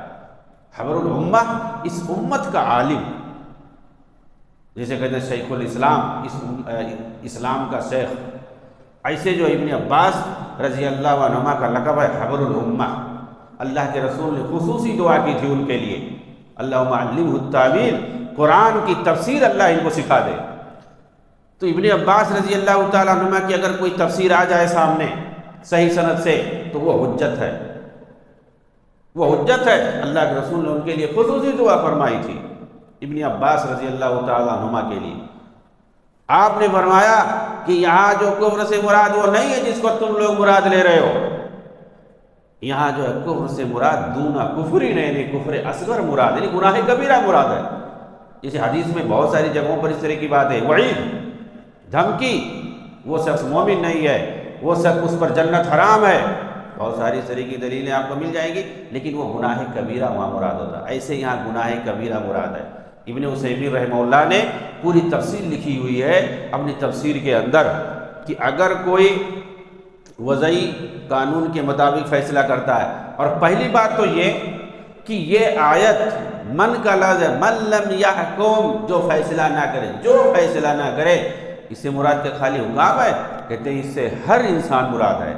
حبر الامہ اس امت کا عالم، جیسے کہتے ہیں شیخ الاسلام، اسلام کا شیخ، ایسے جو ابن عباس رضی اللہ عنہ کا لقب ہے حبر الامہ۔ اللہ کے رسول نے خصوصی دعا کی تھی ان کے لیے، اللہم علمہ التاویل، قرآن کی تفسیر اللہ ان کو سکھا دے۔ تو ابن عباس رضی اللہ تعالیٰ عنہ کی اگر کوئی تفسیر آ جائے سامنے صحیح سند سے تو وہ حجت ہے، وہ حجت ہے۔ اللہ کے رسول نے ان کے لیے خصوصی دعا فرمائی تھی ابن عباس رضی اللہ تعالیٰ عنہ کے لیے۔ آپ نے فرمایا کہ یہاں جو کفر سے مراد وہ نہیں ہے جس کو تم لوگ مراد لے رہے ہو، یہاں جو ہے کفر سے مراد دونا کفر ہی نہیں، کفر اصغر مراد، یعنی گناہ کبیرہ مراد ہے۔ جیسے حدیث میں بہت ساری جگہوں پر اس طرح کی بات ہے، وعید، دھمکی، وہ شخص مومن نہیں ہے، وہ شخص اس پر جنت حرام ہے، بہت ساری اس طرح کی دلیلیں آپ کو مل جائیں گی، لیکن وہ گناہ کبیرہ وہاں مراد ہوتا ہے۔ ایسے یہاں گناہ کبیرہ مراد ہے، ابن عثیمین رحمہ اللہ نے پوری تفصیل لکھی ہوئی ہے اپنی تفسیر کے اندر کہ اگر کوئی وضعی قانون کے مطابق فیصلہ کرتا ہے، اور پہلی بات تو یہ کہ یہ آیت من کا لفظ ہے، من لم یحکم، جو فیصلہ نہ کرے، جو فیصلہ نہ کرے، اس سے مراد کے خالی حکام ہے؟ کہتے ہیں اس سے ہر انسان مراد ہے۔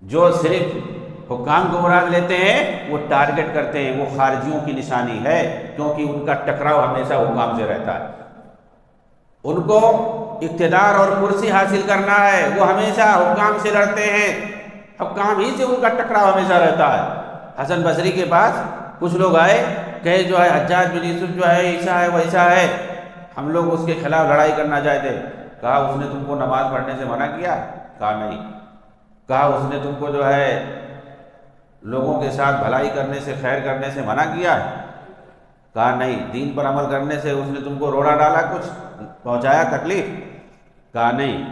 جو صرف حکام کو مراد لیتے ہیں وہ ٹارگٹ کرتے ہیں، وہ خارجیوں کی نشانی ہے، کیونکہ ان کا ٹکراؤ ہمیشہ حکام سے رہتا ہے۔ ان کو اقتدار اور کرسی حاصل کرنا ہے، وہ ہمیشہ حکام سے لڑتے ہیں، حکام ہی سے ان کا ٹکراؤ ہمیشہ رہتا ہے۔ حسن بصری کے پاس کچھ لوگ آئے، کہے جو ہے حجاج بن یوسف جو ہے ایسا ہے ویسا ہے، ہم لوگ اس کے خلاف لڑائی کرنا چاہتے۔ کہا اس نے تم کو نماز پڑھنے سے منع کیا؟ کہا نہیں۔ کہا اس نے تم کو جو ہے لوگوں کے ساتھ بھلائی کرنے سے، خیر کرنے سے منع کیا ہے؟ کہا نہیں۔ دین پر عمل کرنے سے اس نے تم کو روڑا ڈالا، کچھ پہنچایا تکلیف؟ کہا نہیں،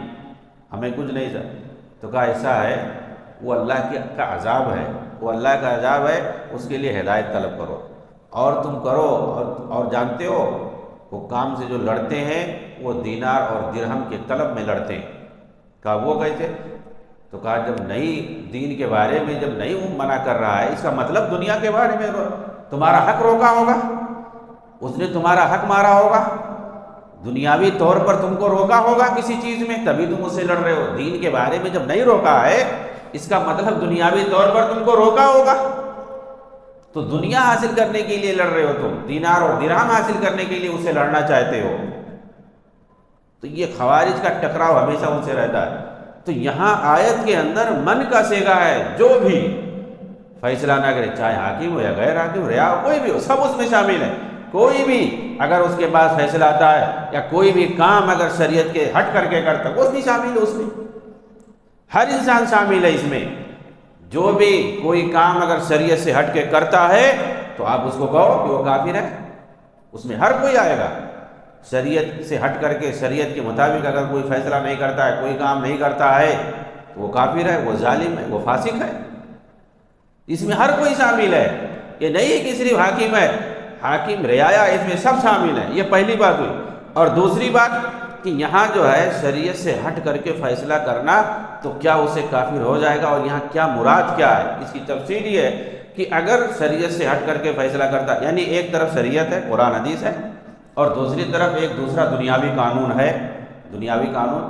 ہمیں کچھ نہیں تھا۔ تو کہا ایسا ہے، وہ اللہ کا عذاب ہے، وہ اللہ کا عذاب ہے، اس کے لیے ہدایت طلب کرو، اور تم کرو۔ اور جانتے ہو حکام سے جو لڑتے ہیں وہ دینار اور درہم کے طلب میں لڑتے ہیں۔ کہا وہ کیسے؟ تو کہا جب نہیں دین کے بارے میں جب نہیں وہ منع کر رہا ہے، اس کا مطلب دنیا کے بارے میں تمہارا حق روکا ہوگا، اس نے تمہارا حق مارا ہوگا، دنیاوی طور پر تم کو روکا ہوگا کسی چیز میں، تبھی تم اس سے لڑ رہے ہو۔ دین کے بارے میں جب نہیں روکا ہے، اس کا مطلب دنیاوی طور پر تم کو روکا ہوگا، تو دنیا حاصل کرنے کے لیے لڑ رہے ہو، تم دینار اور درہم حاصل کرنے کے لیے اسے لڑنا چاہتے ہو۔ تو یہ خوارج کا ٹکراؤ ہمیشہ ان سے رہتا ہے۔ تو یہاں آیت کے اندر من کا صیغہ ہے، جو بھی فیصلہ نہ کرے، چاہے حاکم ہو یا غیر حاکم، رعایا ہو، کوئی بھی ہو، سب اس میں شامل ہے۔ کوئی بھی اگر اس کے پاس فیصلہ آتا ہے، یا کوئی بھی کام اگر شریعت کے ہٹ کر کے کرتا ہے، وہ بھی شامل ہے اس میں، ہر انسان شامل ہے اس میں۔ جو بھی کوئی کام اگر شریعت سے ہٹ کے کرتا ہے تو آپ اس کو کہو کہ وہ کافر ہے، اس میں ہر کوئی آئے گا۔ شریعت سے ہٹ کر کے شریعت کے مطابق اگر کوئی فیصلہ نہیں کرتا ہے، کوئی کام نہیں کرتا ہے، تو وہ کافر ہے، وہ ظالم ہے، وہ فاسق ہے۔ اس میں ہر کوئی شامل ہے، یہ نہیں ہے کہ صرف حاکم ہے، حاکم رعایا اس میں سب شامل ہیں۔ یہ پہلی بات ہوئی۔ اور دوسری بات کہ یہاں جو ہے شریعت سے ہٹ کر کے فیصلہ کرنا، تو کیا اسے کافر ہو جائے گا، اور یہاں کیا مراد کیا ہے؟ اس کی تفصیل یہ ہے کہ اگر شریعت سے ہٹ کر کے فیصلہ کرتا، یعنی ایک طرف شریعت ہے، قرآن حدیث ہے، اور دوسری طرف ایک دوسرا دنیاوی قانون ہے، دنیاوی قانون،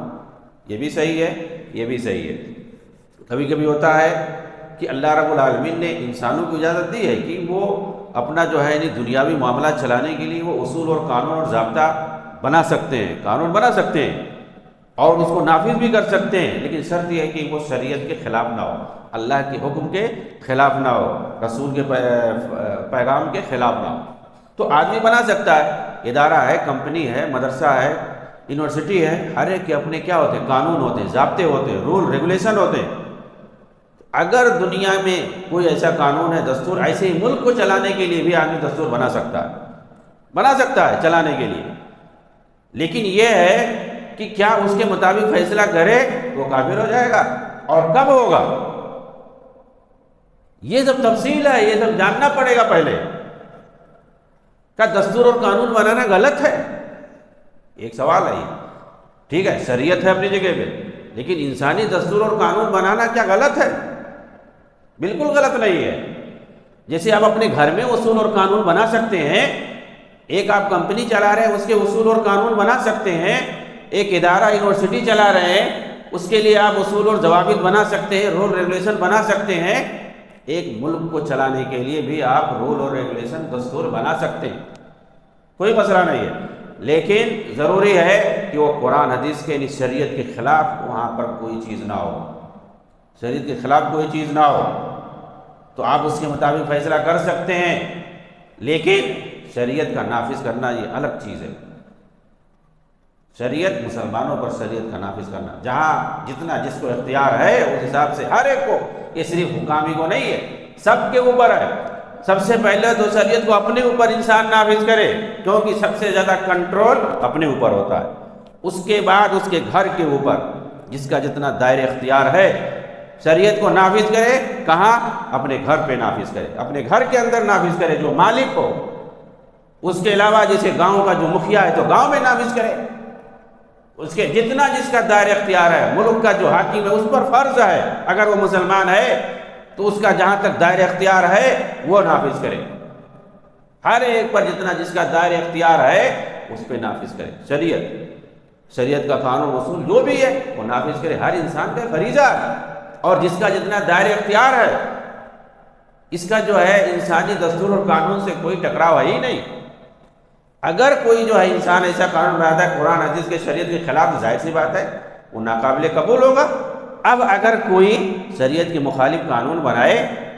یہ بھی صحیح ہے، یہ بھی صحیح ہے۔ کبھی کبھی ہوتا ہے کہ اللہ رب العالمین نے انسانوں کو اجازت دی ہے کہ وہ اپنا جو ہے یعنی دنیاوی معاملات چلانے کے لیے وہ اصول اور قانون اور ضابطہ بنا سکتے ہیں، قانون بنا سکتے ہیں، اور اس کو نافذ بھی کر سکتے ہیں، لیکن شرط یہ ہے کہ وہ شریعت کے خلاف نہ ہو، اللہ کے حکم کے خلاف نہ ہو، رسول کے پیغام کے خلاف نہ ہو۔ تو آدمی بنا سکتا ہے، ادارہ ہے، کمپنی ہے، مدرسہ ہے، یونیورسٹی ہے، ہر ایک کے اپنے کیا ہوتے ہیں، قانون ہوتے ہیں، ضابطے ہوتے ہیں، رول ریگولیشن ہوتے ہیں۔ اگر دنیا میں کوئی ایسا قانون ہے، دستور، ایسے ہی ملک کو چلانے کے لیے بھی آدمی دستور بنا سکتا ہے چلانے کے لیے، لیکن یہ ہے کہ کیا اس کے مطابق فیصلہ کرے تو وہ کافر ہو جائے گا، اور کب ہوگا، یہ سب تفصیل ہے، یہ سب جاننا پڑے گا پہلے۔ کیا دستور اور قانون بنانا غلط ہے؟ ایک سوال ہے یہ، ٹھیک ہے، شریعت ہے اپنی جگہ پہ، لیکن انسانی دستور اور قانون بنانا کیا غلط ہے؟ بالکل غلط نہیں ہے۔ جیسے آپ اپنے گھر میں اصول اور قانون بنا سکتے ہیں، ایک آپ کمپنی چلا رہے ہیں اس کے اصول اور قانون بنا سکتے ہیں، ایک ادارہ یونیورسٹی چلا رہے ہیں اس کے لیے آپ اصول اور ضوابط بنا سکتے ہیں، رول ریگولیشن بنا سکتے ہیں، ایک ملک کو چلانے کے لیے بھی آپ رول اور ریگولیشن دستور بنا سکتے ہیں، کوئی مسئلہ نہیں ہے، لیکن ضروری ہے کہ وہ قرآن حدیث کے شریعت کے خلاف وہاں پر کوئی چیز نہ ہو، شریعت کے خلاف کوئی چیز نہ ہو، تو آپ اس کے مطابق فیصلہ کر سکتے ہیں، لیکن شریعت کا نافذ کرنا یہ الگ چیز ہے۔ شریعت، مسلمانوں پر شریعت کا نافذ کرنا، جہاں جتنا جس کو اختیار ہے اس حساب سے ہر ایک کو، یہ صرف حکامی کو نہیں ہے، سب کے اوپر ہے۔ سب سے پہلے تو شریعت کو اپنے اوپر انسان نافذ کرے، کیونکہ سب سے زیادہ کنٹرول اپنے اوپر ہوتا ہے، اس کے بعد اس کے گھر کے اوپر جس کا جتنا دائرہ اختیار ہے، شریعت کو نافذ کرے، کہاں؟ اپنے گھر پہ نافذ کرے، اپنے گھر کے اندر نافذ کرے، جو مالک ہو، اس کے علاوہ جیسے گاؤں کا جو مکھیا ہے تو گاؤں میں نافذ کرے، اس کے جتنا جس کا دائر اختیار ہے، ملک کا جو حاکم ہے اس پر فرض ہے اگر وہ مسلمان ہے تو اس کا جہاں تک دائر اختیار ہے وہ نافذ کرے، ہر ایک پر جتنا جس کا دائر اختیار ہے اس پہ نافذ کرے۔ شریعت کا قانون اصول جو بھی ہے وہ نافذ کرے، ہر انسان پہ فریضہ ہے، اور جس کا جتنا دائر اختیار ہے اس کا جو ہے انسانی دستور اور قانون سے کوئی ٹکراؤ ہے ہی نہیں۔ اگر کوئی جو ہے انسان ایسا قانون بناتا ہے قرآن حدیث کے شریعت کے خلاف، ظاہر سی بات ہے وہ ناقابل قبول ہوگا۔ اب اگر کوئی شریعت کے مخالف قانون بنائے،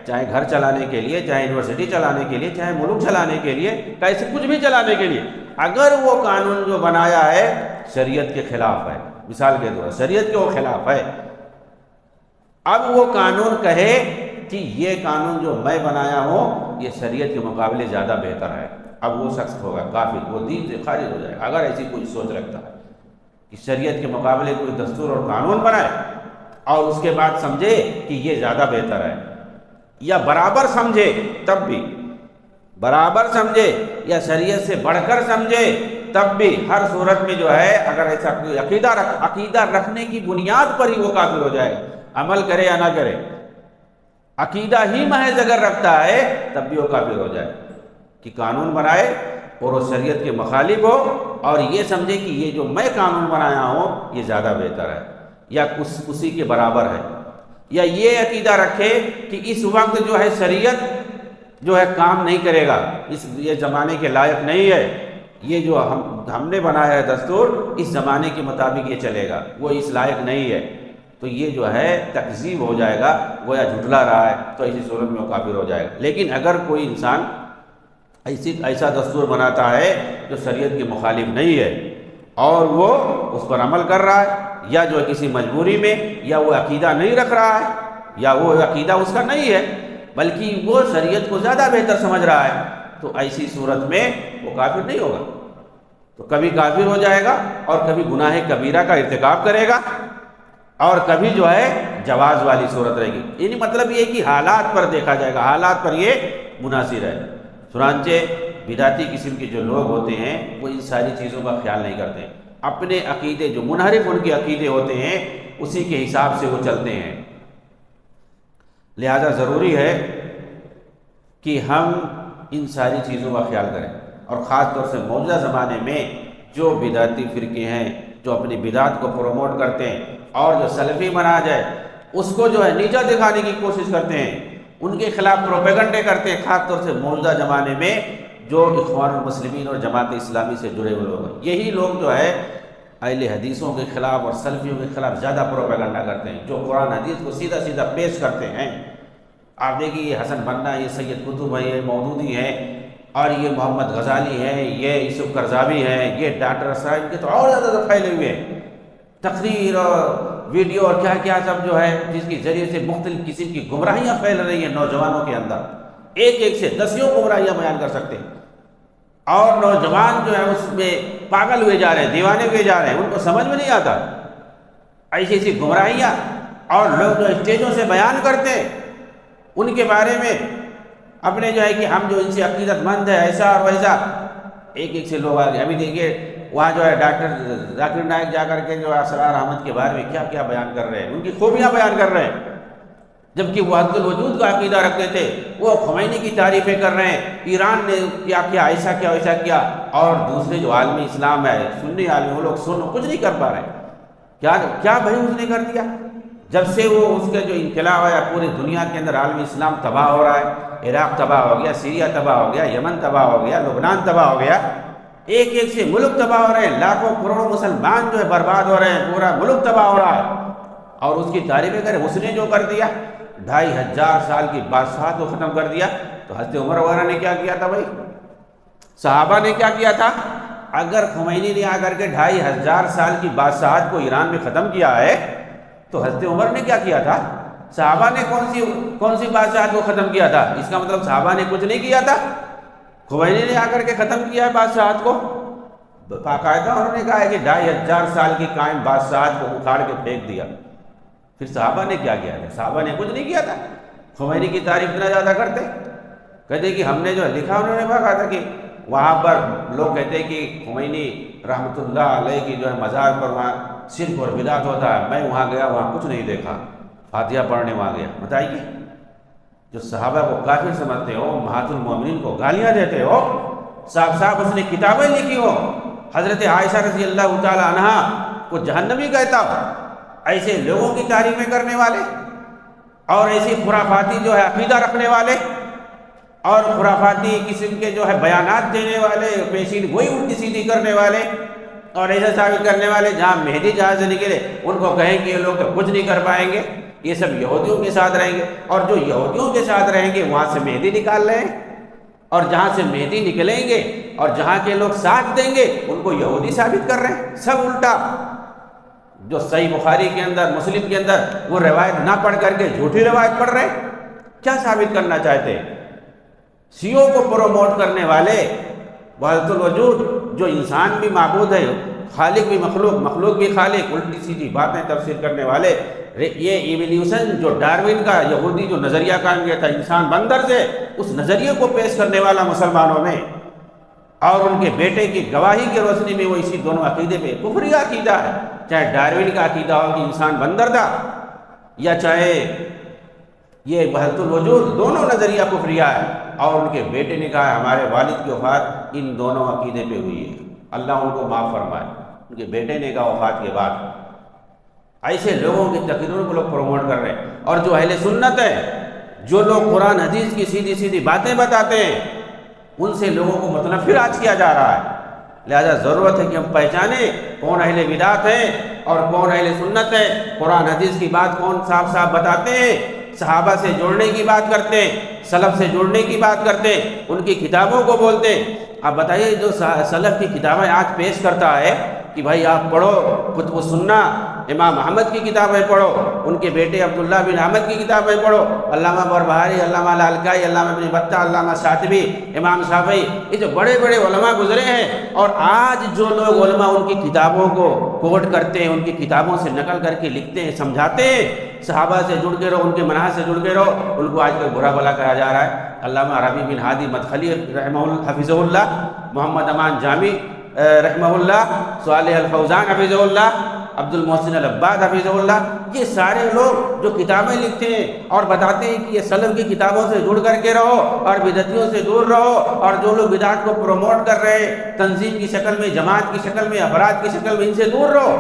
چاہے گھر چلانے کے لیے، چاہے یونیورسٹی چلانے کے لیے، چاہے ملک چلانے کے لیے، کیسے کچھ بھی چلانے کے لیے، اگر وہ قانون جو بنایا ہے شریعت کے خلاف ہے، مثال کے طور پر شریعت کے وہ خلاف ہے، اب وہ قانون کہے کہ یہ قانون جو میں بنایا ہوں یہ شریعت کے مقابلے زیادہ بہتر ہے، اب وہ شخص ہوگا کافر، وہ دین سے خارج ہو جائے گا اگر ایسی کوئی سوچ رکھتا ہے کہ شریعت کے مقابلے کوئی دستور اور قانون بنائے اور اس کے بعد سمجھے کہ یہ زیادہ بہتر ہے، یا برابر سمجھے، تب بھی برابر سمجھے یا شریعت سے بڑھ کر سمجھے، تب بھی ہر صورت میں جو ہے اگر ایسا کوئی عقیدہ رکھنے کی بنیاد پر ہی وہ کافر ہو جائے گا، عمل کرے یا نہ کرے، عقیدہ ہی محض اگر رکھتا ہے تب بھی وہ کافر ہو جائے کہ قانون بنائے اور وہ شریعت کے مخالف ہو اور یہ سمجھے کہ یہ جو میں قانون بنایا ہوں یہ زیادہ بہتر ہے یا اسی کے برابر ہے، یا یہ عقیدہ رکھے کہ اس وقت جو ہے شریعت جو ہے کام نہیں کرے گا، یہ زمانے کے لائق نہیں ہے، یہ جو ہم نے بنایا ہے دستور اس زمانے کے مطابق یہ چلے گا، وہ اس لائق نہیں ہے، تو یہ جو ہے تکذیب ہو جائے گا، گویا جھٹلا رہا ہے، تو ایسی صورت میں وہ کافر ہو جائے گا۔ لیکن اگر کوئی انسان ایسا دستور بناتا ہے جو شریعت کی مخالف نہیں ہے اور وہ اس پر عمل کر رہا ہے، یا جو ہے کسی مجبوری میں، یا وہ عقیدہ نہیں رکھ رہا ہے، یا وہ عقیدہ اس کا نہیں ہے بلکہ وہ شریعت کو زیادہ بہتر سمجھ رہا ہے، تو ایسی صورت میں وہ کافر نہیں ہوگا، تو کبھی کافر ہو جائے گا اور کبھی گناہ کبیرہ کا ارتکاب کرے گا اور کبھی جو ہے جواز والی صورت رہے گی، یعنی مطلب یہ کہ حالات پر دیکھا جائے گا، حالات پر یہ منحصر ہے۔ چنانچہ بدعتی قسم کے جو لوگ ہوتے ہیں وہ ان ساری چیزوں کا خیال نہیں کرتے، اپنے عقیدے جو منحرف ان کے عقیدے ہوتے ہیں اسی کے حساب سے وہ چلتے ہیں۔ لہذا ضروری ہے کہ ہم ان ساری چیزوں کا خیال کریں، اور خاص طور سے موجودہ زمانے میں جو بدعتی فرقے ہیں جو اپنی بدعت کو پروموٹ کرتے ہیں اور جو سلفی بنا جائے اس کو جو ہے نیچا دکھانے کی کوشش کرتے ہیں، ان کے خلاف پروپیگنڈے کرتے ہیں، خاص طور سے موجودہ زمانے میں جو اخوان المسلمین اور جماعت اسلامی سے جڑے ہوئے لوگ ہیں، یہی لوگ جو ہے اہل حدیثوں کے خلاف اور سلفیوں کے خلاف زیادہ پروپیگنڈا کرتے ہیں، جو قرآن حدیث کو سیدھا سیدھا پیش کرتے ہیں۔ آپ دیکھیے یہ حسن بننا، یہ سید قطب ہے، یہ مودودی ہے، اور یہ محمد غزالی ہے، یہ یوسف قرضاوی ہے، یہ ڈاکٹر صاحب کے تو اور زیادہ پھیلے ہوئے ہیں، تقریر اور ویڈیو اور کیا کیا سب جو ہے جس کے ذریعے سے مختلف قسم کی گمراہیاں پھیل رہی ہیں نوجوانوں کے اندر، ایک سے دسیوں گمراہیاں بیان کر سکتے ہیں، اور نوجوان جو ہے اس میں پاگل ہوئے جا رہے ہیں، دیوانے ہوئے جا رہے ہیں، ان کو سمجھ میں نہیں آتا ایسی ایسی گمراہیاں، اور لوگ جو اسٹیجوں سے بیان کرتے ہیں ان کے بارے میں اپنے جو ہے کہ ہم جو ان سے عقیدت مند ہے ایسا اور ویسا، ایک سے لوگ آگے۔ ابھی دیکھیے وہاں جو ہے ڈاکٹر ذاکر نائک جا کر کے جو اسرار احمد کے بارے میں کیا کیا بیان کر رہے ہیں، ان کی خوبیاں بیان کر رہے ہیں، جبکہ وہ حق الوجود کا عقیدہ رکھتے تھے، وہ خمینی کی تعریفیں کر رہے ہیں، ایران نے کیا کیا، ایسا کیا ویسا کیا، اور دوسرے جو عالم اسلام ہے سنی عالم وہ لوگ کچھ نہیں کر پا رہے۔ کیا بھائی اس نے کر دیا؟ جب سے وہ اس کا جو انقلاب آیا پوری دنیا کے اندر عالم اسلام تباہ ہو رہا ہے، عراق تباہ ہو گیا، سیریا تباہ ہو گیا، یمن تباہ ہو گیا، لبنان تباہ ہو گیا، ایک سے ملک تباہ ہو رہے ہیں، لاکھوں کروڑوں مسلمان جو ہے برباد ہو رہے ہیں، پورا ملک تباہ ہو رہا ہے، اور اس کی تعریفیں کریں اس نے جو کر دیا 2500 سال کی بادشاہت کو ختم کر دیا، تو حضرت عمر وغیرہ نے کیا کیا تھا بھائی، صحابہ نے کیا کیا تھا؟ اگر خمینی نے آ کر کے 2500 سال کی بادشاہت کو ایران میں ختم کیا ہے تو حضرت عمر نے کیا کیا تھا؟ صحابہ نے کون سی بادشاہت کو ختم کیا تھا؟ اس کا مطلب صحابہ نے کچھ نہیں کیا تھا، خمینی نے آ کر کے ختم کیا ہے بادشاہت کو، باقاعدہ انہوں نے کہا ہے کہ 2500 سال کی قائم بادشاہت کو اکھاڑ کے پھینک دیا۔ پھر صحابہ نے کیا کیا تھا؟ صحابہ نے کچھ نہیں کیا تھا، خمینی کی تعریف اتنا زیادہ کرتے، کہتے کہ ہم نے جو لکھا، انہوں نے کہا تھا کہ وہاں پر لوگ کہتے ہیں کہ خمینی رحمۃ اللہ علیہ کی جو ہے مزار پر وہاں شرک اور بدعت ہوتا ہے. میں وہاں گیا، وہاں کچھ نہیں دیکھا. فاتحہ پڑھنے وہاں گیا. بتائیے، جو صحابہ کو کافر سمجھتے ہو، امہات المومنین کو گالیاں دیتے ہو، صاف صاف اس نے کتابیں لکھی ہو، حضرت عائشہ رضی اللہ تعالی عنہا کو جہنمی کہتا ہو، ایسے لوگوں کی تعریفیں کرنے والے اور ایسی خرافاتی جو ہے عقیدہ رکھنے والے اور خرافاتی قسم کے جو ہے بیانات دینے والے، پیشین وہی الٹی سیدھی کرنے والے اور ایسا ثابت کرنے والے جہاں مہدی جہاں سے نکلے ان کو کہیں کہ یہ لوگ کچھ نہیں کر پائیں گے، یہ سب یہودیوں کے ساتھ رہیں گے. اور جو یہودیوں کے ساتھ رہیں گے وہاں سے مہدی نکال رہے ہیں، اور جہاں سے مہدی نکلیں گے اور جہاں کے لوگ ساتھ دیں گے ان کو یہودی ثابت کر رہے ہیں. سب الٹا. جو صحیح بخاری کے اندر، مسلم کے اندر وہ روایت نہ پڑھ کر کے جھوٹی روایت پڑھ رہے ہیں. کیا ثابت کرنا چاہتے ہیں؟ شیعوں کو پروموٹ کرنے والے وحدت الوجود، جو انسان بھی معبود ہے، خالق بھی مخلوق، مخلوق بھی خالق، الٹی سیدھی باتیں تفسیر کرنے والے. یہ ایولیوشن جو ڈاروین کا یہودی جو نظریہ قائم کیا تھا انسان بندر سے، اس نظریے کو پیش کرنے والا مسلمانوں میں اور ان کے بیٹے کی گواہی کی روشنی میں وہ اسی دونوں عقیدے پہ کفری عقیدہ ہے. چاہے ڈاروین کا عقیدہ ہو کہ انسان بندر تھا، یا چاہے یہ وحدت الوجود، دونوں نظریہ کفریہ ہے. اور ان کے بیٹے نے کہا ہمارے والد کی وفات ان دونوں عقیدے پہ ہوئی ہے، اللہ ان کو معاف فرمائے. ان کے بیٹے نے کہا وفات کے بعد. ایسے لوگوں کی تقریروں کو لوگ پروموٹ کر رہے ہیں. اور جو اہل سنت ہیں، جو لوگ قرآن حدیث کی سیدھی سیدھی باتیں بتاتے ہیں، ان سے لوگوں کو متنفر آج کیا جا رہا ہے. لہذا ضرورت ہے کہ ہم پہچانیں کون اہل بدعت ہیں اور کون اہل سنت ہیں. قرآن حدیث کی بات کون صاف صاف بتاتے ہیں، صحابہ سے جڑنے کی بات کرتے ہیں، سلف سے جڑنے کی بات کرتے ہیں، ان کی کتابوں کو بولتے ہیں. آپ بتائیے جو سلف کی کتابیں آج پیش کرتا ہے کہ بھائی آپ پڑھو کتب السنہ، امام احمد کی کتابیں پڑھو، ان کے بیٹے عبداللہ بن احمد کی کتابیں پڑھو، علامہ بربہاری، علامہ لالکائی، علامہ ابن بطہ، علامہ شاطبی، امام شافعی، یہ جو بڑے بڑے علماء گزرے ہیں. اور آج جو لوگ علماء ان کی کتابوں کو کوٹ کرتے ہیں، ان کی کتابوں سے نقل کر کے لکھتے ہیں، سمجھاتے ہیں، صحابہ سے جڑ کے رہو، ان کے منہج سے جڑ کے رہو، ان کو آج کل برا بھلا کہا جا رہا ہے. علامہ ربیع بن ہادی مدخلی رحمہ اللہ حفظہ اللہ، محمد امان جامی رحمہ اللہ، صالح الفوزان حفظہ اللہ، عبد المحسن العباد حفظہ اللہ، یہ سارے لوگ جو کتابیں لکھتے ہیں اور بتاتے ہیں کہ یہ سلف کی کتابوں سے جڑ کر کے رہو اور بدعتیوں سے دور رہو. اور جو لوگ بدعت کو پروموٹ کر رہے ہیں تنظیم کی شکل میں، جماعت کی شکل میں، افراد کی شکل میں، ان سے دور رہو.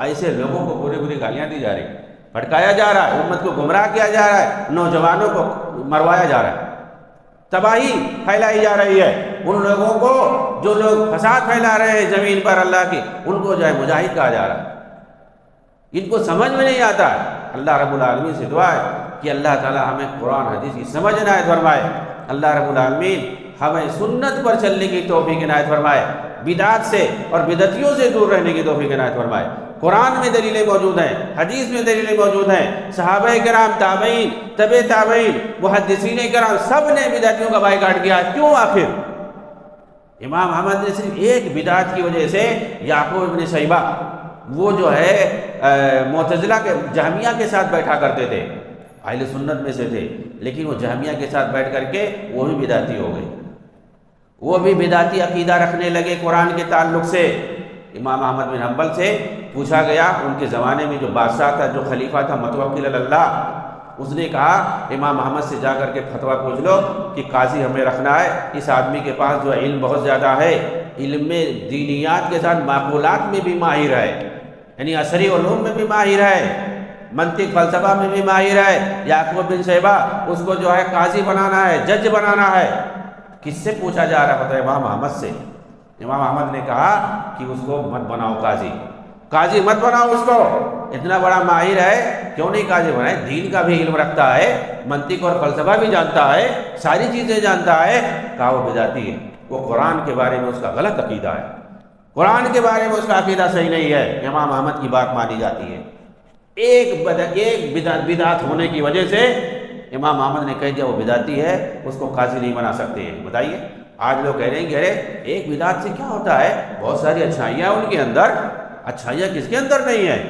ایسے لوگوں کو بری بری گالیاں دی جا رہی ہیں، بھٹکایا جا رہا ہے، امت کو گمراہ کیا جا رہا ہے، نوجوانوں کو مروایا جا رہا ہے، تباہی پھیلائی جا رہی ہے. ان لوگوں کو جو لوگ فساد پھیلا رہے ہیں زمین پر اللہ کی، ان کو جو ہے مجاہد کہا جا رہا ہے. ان کو سمجھ میں نہیں آتا ہے. اللہ رب العالمین سے دعا ہے کہ اللہ تعالی ہمیں قرآن حدیث کی سمجھ عنایت فرمائے. اللہ رب العالمین ہمیں سنت پر چلنے کی توفیق عنایت فرمائے، بدعات سے اور بدعتیوں سے دور رہنے کی توفیق عنایت فرمائے. قرآن میں دلیلیں موجود ہیں، حدیث میں دلیلیں موجود ہیں. صحابہ کرام، تابعین، تبع تابعین، محدثین کرام سب نے بدعتیوں کا بائیکاٹ کیا. کیوں؟ آخر امام احمد نے صرف ایک بدعت کی وجہ سے یعقوب ابن شیبہ، وہ جو ہے معتزلہ کے جہمیہ کے ساتھ بیٹھا کرتے تھے، اہل سنت میں سے تھے، لیکن وہ جہمیہ کے ساتھ بیٹھ کر کے وہ بھی بدعتی ہو گئے، وہ بھی بدعتی عقیدہ رکھنے لگے قرآن کے تعلق سے. امام احمد بن حنبل سے پوچھا گیا، ان کے زمانے میں جو بادشاہ تھا، جو خلیفہ تھا متوکل علی اللہ، اس نے کہا امام احمد سے جا کر کے فتویٰ پوچھ لو کہ قاضی ہمیں رکھنا ہے، اس آدمی کے پاس جو علم بہت زیادہ ہے، علم میں دینیات کے ساتھ معقولات میں بھی ماہر ہے، یعنی عصری علوم میں بھی ماہر ہے، منطق فلسفہ میں بھی ماہر ہے. یعقوب بن شیبہ اس کو جو ہے قاضی بنانا ہے، جج بنانا ہے. کس سے پوچھا جا رہا ہے؟ امام احمد سے. امام احمد نے کہا کہ اس کو مت بناؤ قاضی، قاضی مت بناؤ اس کو، اتنا بڑا ماہر ہے، کیوں نہیں قاضی بنائے؟ دین کا بھی علم رکھتا ہے، منطق اور فلسفہ بھی جانتا ہے، ساری چیزیں جانتا ہے. کہا وہ بدعتی ہے، وہ قرآن کے بارے میں اس کا غلط عقیدہ ہے، قرآن کے بارے میں اس کا عقیدہ صحیح نہیں ہے. امام احمد کی بات مانی جاتی ہے. ایک بدعت ہونے کی وجہ سے امام احمد نے کہہ دیا وہ بدعتی ہے، اس کو قاضی نہیں بنا سکتے ہیں. بتائیے آج لوگ کہہ رہے ہیں کہ ارے ایک بدعت سے کیا ہوتا ہے، بہت ساری اچھائیاں ان کے اندر، اچھائیاں کس کے اندر نہیں ہیں؟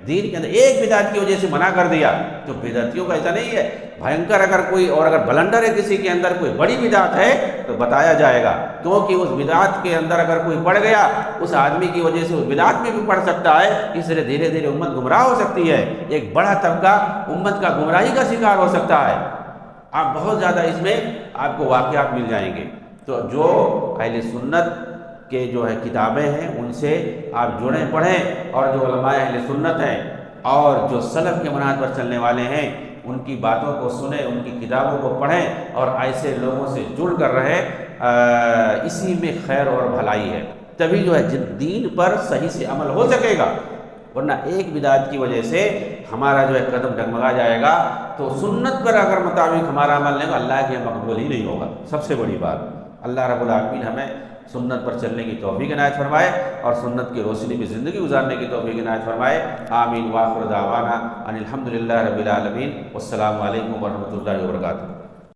دین کے اندر ایک بدعت کی وجہ سے منع کر دیا. تو بدعتیوں کا ایسا نہیں ہے، بھینکر اگر کوئی اور اگر بلنڈر ہے کسی کے اندر، کوئی بڑی بدعت ہے تو بتایا جائے گا، کیونکہ اس بدعت کے اندر اگر کوئی پڑ گیا اس آدمی کی وجہ سے اس بدعت میں بھی پڑ سکتا ہے، اس لیے دھیرے دھیرے امت گمراہ ہو سکتی ہے، ایک بڑا طبقہ امت کا گمراہی کا شکار ہو سکتا ہے. آپ بہت زیادہ اس میں آپ کو واقعات مل جائیں گے. تو جو اہل سنت کے جو ہے کتابیں ہیں ان سے آپ جڑیں پڑھیں، اور جو علماء اہل سنت ہیں اور جو سلف کے منہج پر چلنے والے ہیں ان کی باتوں کو سنیں، ان کی کتابوں کو پڑھیں، اور ایسے لوگوں سے جڑ کر رہیں. اسی میں خیر اور بھلائی ہے، تبھی جو ہے دین پر صحیح سے عمل ہو سکے گا. ورنہ ایک بدعت کی وجہ سے ہمارا جو ہے قدم ڈگمگا جائے گا، تو سنت پر اگر مطابق ہمارا عمل نہیں ہوگا اللہ کے مقبول ہی نہیں ہوگا. سب سے بڑی بات اللہ رب العالمین ہمیں سنت پر چلنے کی توفیق عنایت فرمائے اور سنت کی روشنی میں زندگی گزارنے کی توفیق عنایت فرمائے. آمین. وآخر دعوانا ان الحمدللہ رب العالمین. والسلام علیکم ورحمۃ اللہ وبرکاتہ.